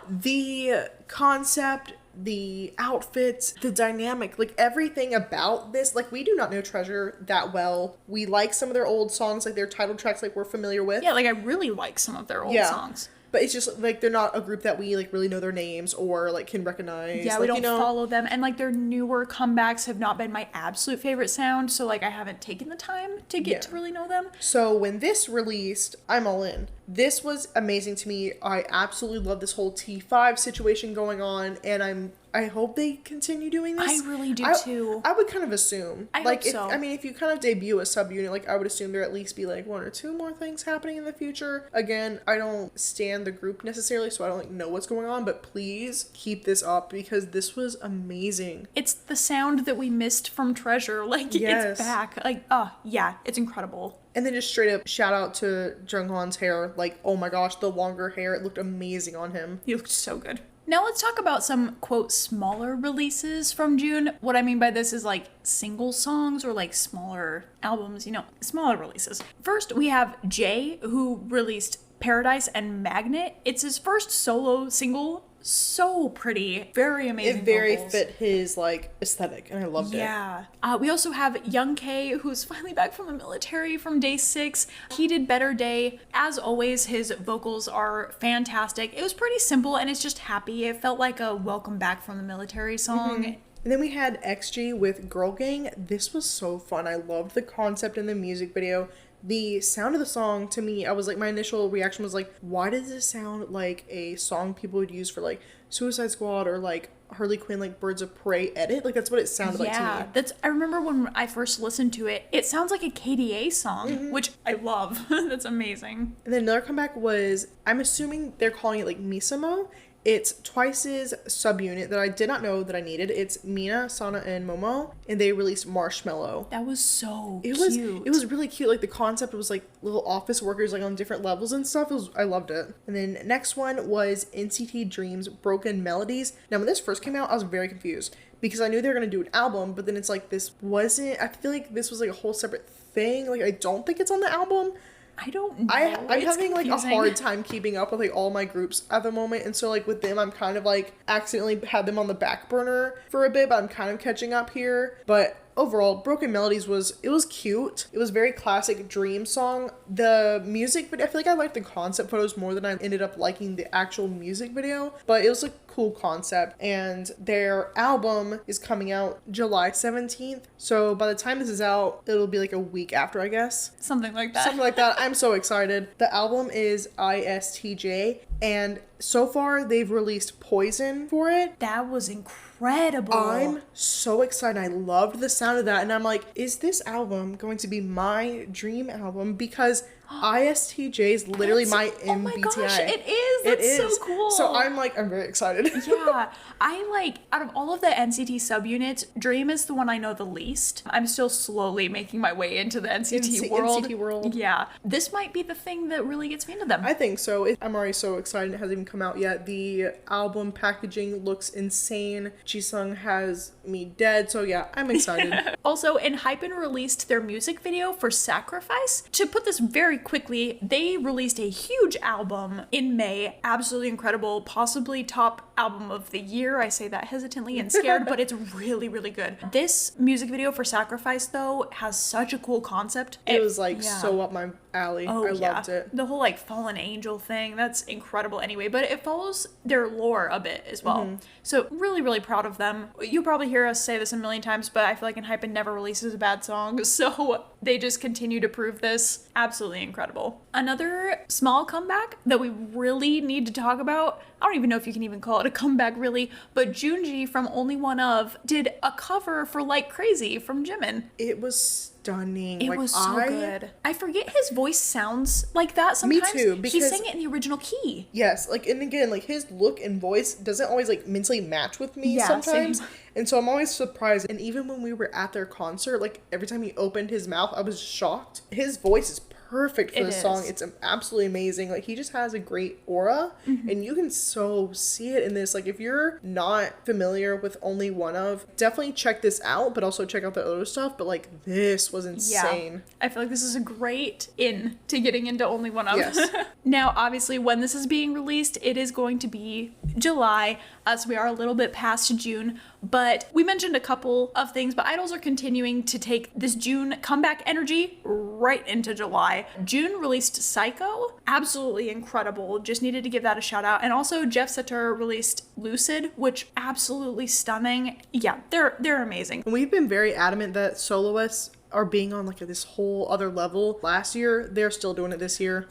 The concept, the outfits, the dynamic, like everything about this. Like, we do not know Treasure that well. We like some of their old songs, like their title tracks, like we're familiar with. Yeah, like I really like some of their old songs. But it's just, like, they're not a group that we, like, really know their names or, like, can recognize. Yeah, like, we don't follow them. And, like, their newer comebacks have not been my absolute favorite sound. So, like, I haven't taken the time to get to really know them. So, when this released, I'm all in. This was amazing to me. I absolutely love this whole T5 situation going on. And I hope they continue doing this. I really do, too. I would kind of assume. I hope so. If you kind of debut a subunit, like, I would assume there at least be, like, 1 or 2 more things happening in the future. Again, I don't stand the group necessarily, so I don't, like, know what's going on. But please keep this up because this was amazing. It's the sound that we missed from Treasure. Like, it's back. Like, yeah, it's incredible. And then just straight up shout out to Junghoon's hair. Like, oh my gosh, the longer hair, it looked amazing on him. He looked so good. Now let's talk about some, quote, smaller releases from June. What I mean by this is like single songs or like smaller albums, smaller releases. First, we have Jay, who released Paradise and Magnet. It's his first solo single. So pretty, very amazing. It very vocals. fit his like aesthetic, and I loved it. Yeah. We also have Young K, who's finally back from the military from day 6. He did Better Day. As always, his vocals are fantastic. It was pretty simple, and it's just happy. It felt like a welcome back from the military song. Mm-hmm. And then we had XG with Girl Gang. This was so fun. I loved the concept in the music video. The sound of the song, to me, I was like, my initial reaction was like, why does this sound like a song people would use for like Suicide Squad or like Harley Quinn, like Birds of Prey edit? Like, that's what it sounded like to me. I remember when I first listened to it, it sounds like a KDA song, which I love. That's amazing. And then another comeback was, I'm assuming they're calling it like Misamo. It's Twice's subunit that I did not know that I needed. It's Mina, Sana, and Momo, and they released Marshmallow. That was so cute. It was really cute. Like, the concept was like little office workers like on different levels and stuff. I loved it. And then next one was NCT Dream's Broken Melodies. Now, when this first came out, I was very confused because I knew they were gonna do an album, but then it's like this wasn't. I feel like this was like a whole separate thing. Like, I don't think it's on the album. I don't know. I'm having confusing. like a hard time keeping up with like all my groups at the moment, and so like with them I'm kind of like accidentally had them on the back burner for a bit, but I'm kind of catching up here. But overall, Broken Melodies was cute. It was very classic Dream song. The music, but I feel like I liked the concept photos more than I ended up liking the actual music video, but it was a cool concept. And their album is coming out July 17th, so by the time this is out, it'll be like a week after, I guess. Something like that. I'm so excited. The album is ISTJ, and so far they've released Poison for it. That was incredible. I'm so excited. I loved the sound of that, and I'm like, is this album going to be my dream album? Because ISTJ is literally my MBTI. Oh my gosh, it is. That's so cool. So I'm very excited. Yeah. I like, out of all of the NCT subunits, Dream is the one I know the least. I'm still slowly making my way into the NCT world. Yeah. This might be the thing that really gets me into them. I think so. I'm already so excited. It hasn't even come out yet. The album packaging looks insane. Jisung has me dead. So yeah, I'm excited. Also, Enhypen released their music video for Sacrifice. To put this very quickly, they released a huge album in May. Absolutely incredible. Possibly top album of the year. I say that hesitantly and scared, but it's really, really good. This music video for Sacrifice, though, has such a cool concept. It was so up my alley. I loved it. The whole fallen angel thing, that's incredible anyway, but it follows their lore a bit as well. Mm-hmm. So really, really proud of them. You probably hear us say this a million times, but I feel like Enhypen never releases a bad song, so they just continue to prove this. Absolutely incredible. Another small comeback that we really need to talk about, I don't even know if you can even call it a comeback really, but Junji from Only One Of did a cover for Like Crazy from Jimin. It was stunning. It was so good. I forget his voice sounds like that sometimes. Me too, because he sang it in the original key. Yes, and again, his look and voice doesn't always mentally match with me sometimes. Same. And so I'm always surprised. And even when we were at their concert, every time he opened his mouth, I was shocked. His voice is perfect for this song. It's absolutely amazing. Like, he just has a great aura, and you can so see it in this. Like, if you're not familiar with Only One Of, definitely check this out, but also check out the other stuff. But like, this was insane. Yeah. I feel like this is a great in to getting into Only One Of. Yes. Now, obviously, when this is being released, it is going to be July, so we are a little bit past June, but we mentioned a couple of things, but idols are continuing to take this June comeback energy right into July. June released Psycho, absolutely incredible, just needed to give that a shout out, and also Jeff Sutter released Lucid, which absolutely stunning. Yeah, they're amazing. We've been very adamant that soloists are being on like this whole other level. Last year, they're still doing it this year.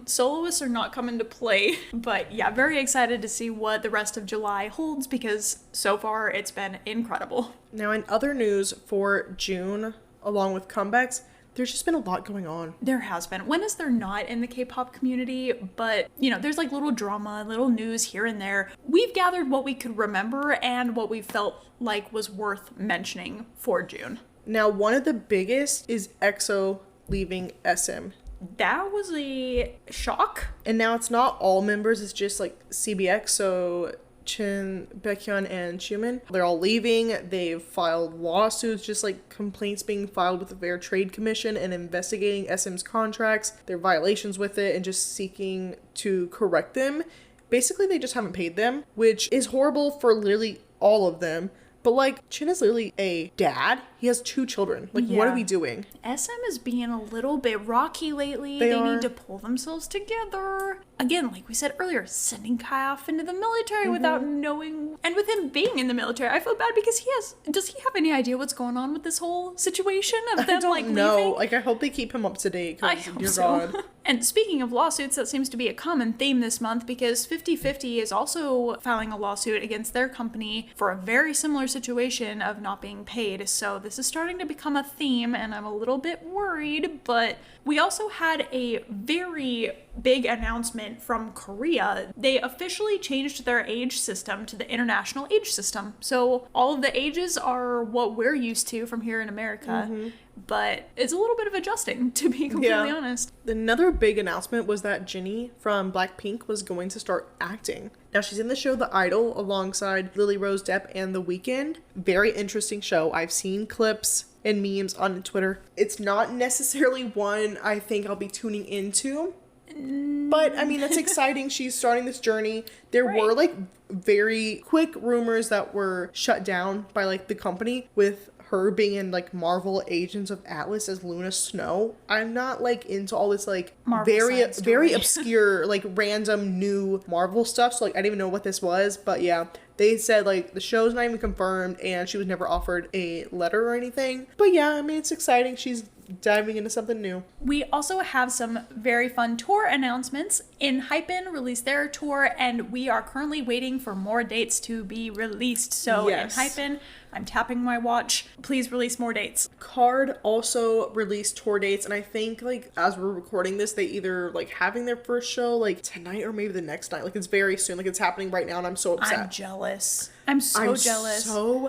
Soloists are not coming to play, but yeah, very excited to see what the rest of July holds because so far it's been incredible. Now, in other news for June, along with comebacks, there's just been a lot going on. There has been. When is there not in the K-pop community? But, you know, there's like little drama, little news here and there. We've gathered what we could remember and what we felt like was worth mentioning for June. Now, one of the biggest is EXO leaving SM. That was a shock. And now it's not all members, it's just like CBX, so Chin, Baekhyun, and Chumin. They're all leaving. They've filed lawsuits, just like complaints being filed with the Fair Trade Commission and investigating SM's contracts, their violations with it, and just seeking to correct them. Basically, they just haven't paid them, which is horrible for literally all of them. But, like, Chin is literally a dad. He has 2 children. Like, what are we doing? SM is being a little bit rocky lately. They need to pull themselves together. Again, like we said earlier, sending Kai off into the military without knowing. And with him being in the military, I feel bad because does he have any idea what's going on with this whole situation of them, like, leaving? No, like, I hope they keep him up to date. I hope so. And speaking of lawsuits, that seems to be a common theme this month because 50/50 is also filing a lawsuit against their company for a very similar situation of not being paid. So this is starting to become a theme and I'm a little bit worried, but we also had a very big announcement from Korea. They officially changed their age system to the international age system. So all of the ages are what we're used to from here in America. But it's a little bit of adjusting, to be completely honest. Another big announcement was that Jennie from Blackpink was going to start acting. Now, she's in the show The Idol alongside Lily Rose Depp and The Weeknd. Very interesting show. I've seen clips and memes on Twitter. It's not necessarily one I think I'll be tuning into. But, I mean, that's exciting. She's starting this journey. There were, like, very quick rumors that were shut down by, like, the company with her being in like Marvel Agents of Atlas as Luna Snow. I'm not like into all this like Marvel very obscure like random new Marvel stuff, so like I didn't even know what this was. But yeah, they said like the show's not even confirmed and she was never offered a letter or anything. But yeah, I mean, it's exciting. She's diving into something new. We also have some very fun tour announcements. ENHYPEN released their tour and we are currently waiting for more dates to be released. So ENHYPEN, I'm tapping my watch. Please release more dates. KARD also released tour dates, and I think like as we're recording this, they either like having their first show like tonight or maybe the next night. Like it's very soon. Like it's happening right now, and I'm so upset. I'm jealous. I'm so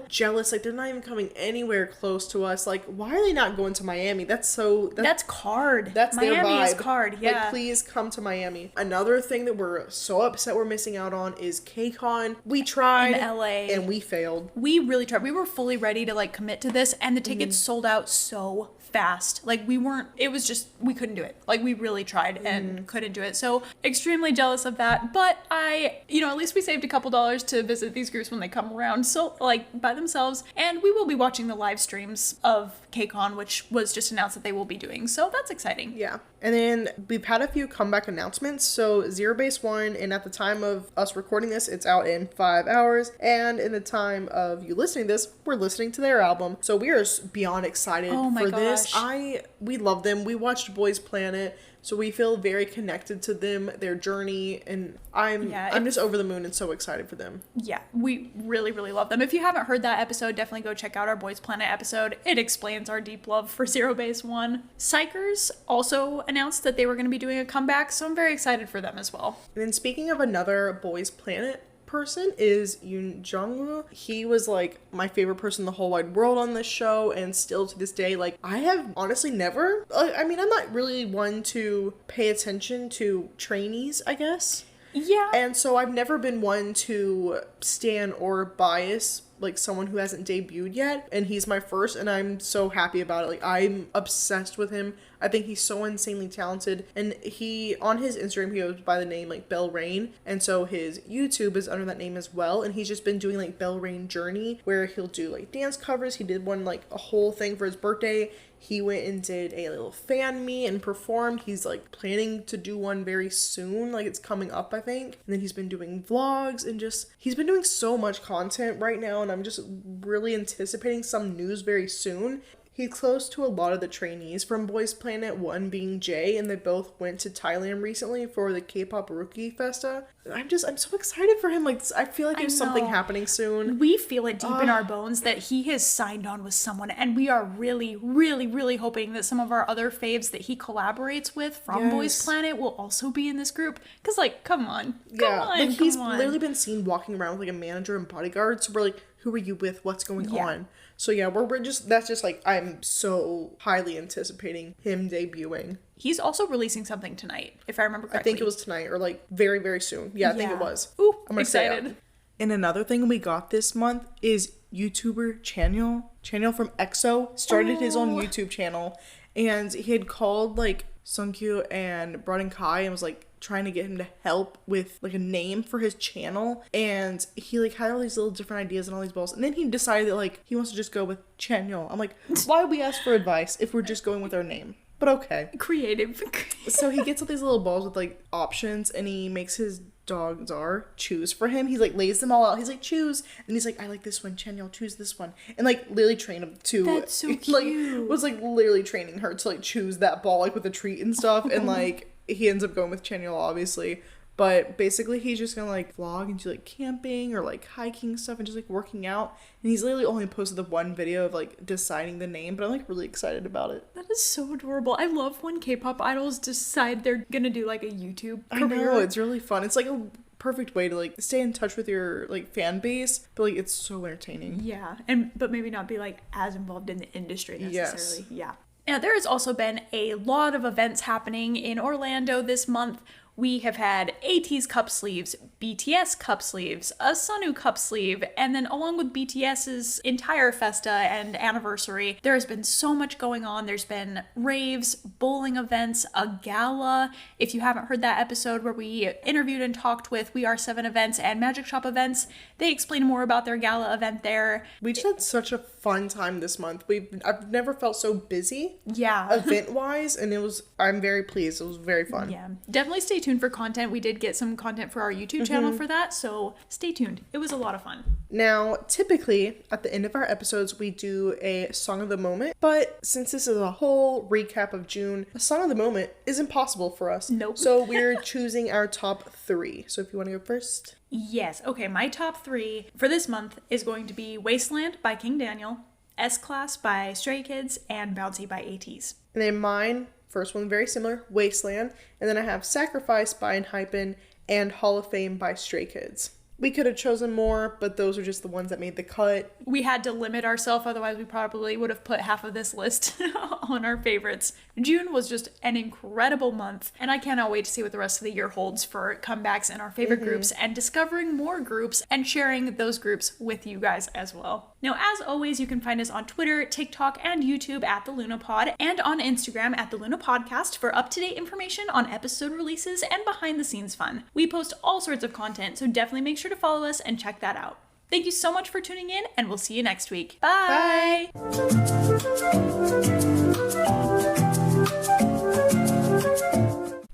jealous. Like they're not even coming anywhere close to us. Like why are they not going to Miami? That's KARD. That's Miami their vibe. Is KARD. Yeah. Like please come to Miami. Another thing that we're so upset we're missing out on is KCON. We tried in LA and we failed. We really tried. We were fully ready to like commit to this and the tickets sold out so fast. Like we couldn't do it. Like we really tried and couldn't do it. So extremely jealous of that. But at least we saved a couple dollars to visit these groups when they come around. So like by themselves. And we will be watching the live streams of KCON, which was just announced that they will be doing. So that's exciting. Yeah. And then we've had a few comeback announcements. So Zero Base One, and at the time of us recording this, it's out in 5 hours. And in the time of you listening to this, we're listening to their album. So we are beyond excited for this. We love them. We watched Boys Planet. So we feel very connected to them, their journey, and I'm just over the moon and so excited for them. Yeah, we really, really love them. If you haven't heard that episode, definitely go check out our Boys Planet episode. It explains our deep love for Zero Base One. Psychers also announced that they were going to be doing a comeback, so I'm very excited for them as well. And then speaking of another Boys Planet person is Yoon Jong-woo. He was like my favorite person in the whole wide world on this show, and still to this day, like I have honestly never, I mean, I'm not really one to pay attention to trainees, I guess. Yeah. And so I've never been one to stan or bias like someone who hasn't debuted yet, and he's my first, and I'm so happy about it. Like, I'm obsessed with him. I think he's so insanely talented, and he, on his Instagram, he goes by the name like Bell Rain, and so his YouTube is under that name as well, and he's just been doing like Bell Rain Journey, where he'll do like dance covers. He did one like a whole thing for his birthday. He went and did a little fan meet and performed. He's like planning to do one very soon, like it's coming up, I think. And then he's been doing vlogs, and just he's been doing so much content right now, and I'm just really anticipating some news very soon. He's close to a lot of the trainees from Boys Planet, one being Jay, and they both went to Thailand recently for the K-pop Rookie Festa. I'm so excited for him. Like, I feel like there's something happening soon. We feel it deep in our bones that he has signed on with someone, and we are really, really, really hoping that some of our other faves that he collaborates with from Boys Planet will also be in this group. Because, like, come on. Like, he's literally been seen walking around with, like, a manager and bodyguard, so we're like, who are you with? What's going on? So yeah, we're just, that's just like, I'm so highly anticipating him debuting. He's also releasing something tonight, if I remember correctly. I think it was tonight, or like very, very soon. Yeah, I think it was. Ooh, I'm excited. And another thing we got this month is YouTuber Channel from EXO started his own YouTube channel, and he had called like Sungkyu and Brad and Kai and was like trying to get him to help with like a name for his channel, and he like had all these little different ideas and all these balls, and then he decided that like he wants to just go with Channel. I'm like, why would we ask for advice if we're just going with our name? But okay. Creative. So he gets all these little balls with like options, and he makes his dog Zar choose for him. He's like lays them all out. He's like, choose, and he's like, I like this one, Channel, choose this one, and like literally train him to. That's so cute. Like was like literally training her to like choose that ball like with a treat and stuff, and like he ends up going with Channel obviously. But basically, he's just gonna like vlog and do like camping or like hiking stuff and just like working out. And he's literally only posted the one video of like deciding the name, but I'm like really excited about it. That is so adorable. I love when K-pop idols decide they're gonna do like a YouTube career. I know, it's really fun. It's like a perfect way to like stay in touch with your like fan base, but like it's so entertaining. Yeah, but maybe not be like as involved in the industry necessarily. Yes. Yeah. Now, there has also been a lot of events happening in Orlando this month. We have had ATEEZ cup sleeves, BTS cup sleeves, a Sunwoo cup sleeve, and then along with BTS's entire festa and anniversary, there has been so much going on. There's been raves, bowling events, a gala. If you haven't heard that episode where we interviewed and talked with We Are 7 Events and Magic Shop Events, they explain more about their gala event there. We just had such a fun time this month. I've never felt so busy. Yeah. Event-wise, and I'm very pleased. It was very fun. Yeah. Definitely stay tuned for content. We did get some content for our YouTube channel for that, so stay tuned. It was a lot of fun. Now, typically, at the end of our episodes, we do a Song of the Moment, but since this is a whole recap of June, a Song of the Moment is impossible for us. Nope. So we're choosing our top 3. So if you want to go first. Yes. Okay, my top 3 for this month is going to be Wasteland by King Daniel, S-Class by Stray Kids, and Bouncy by ATEEZ. And then mine, first one very similar, Wasteland, and then I have Sacrifice by Enhypen and Hall of Fame by Stray Kids. We could have chosen more, but those are just the ones that made the cut. We had to limit ourselves, otherwise we probably would have put half of this list on our favorites. June was just an incredible month, and I cannot wait to see what the rest of the year holds for comebacks in our favorite groups and discovering more groups and sharing those groups with you guys as well. Now, as always, you can find us on Twitter, TikTok, and YouTube at The Luna Pod, and on Instagram at The Luna Podcast for up-to-date information on episode releases and behind-the-scenes fun. We post all sorts of content, so definitely make sure to follow us and check that out. Thank you so much for tuning in, and we'll see you next week. Bye! Bye.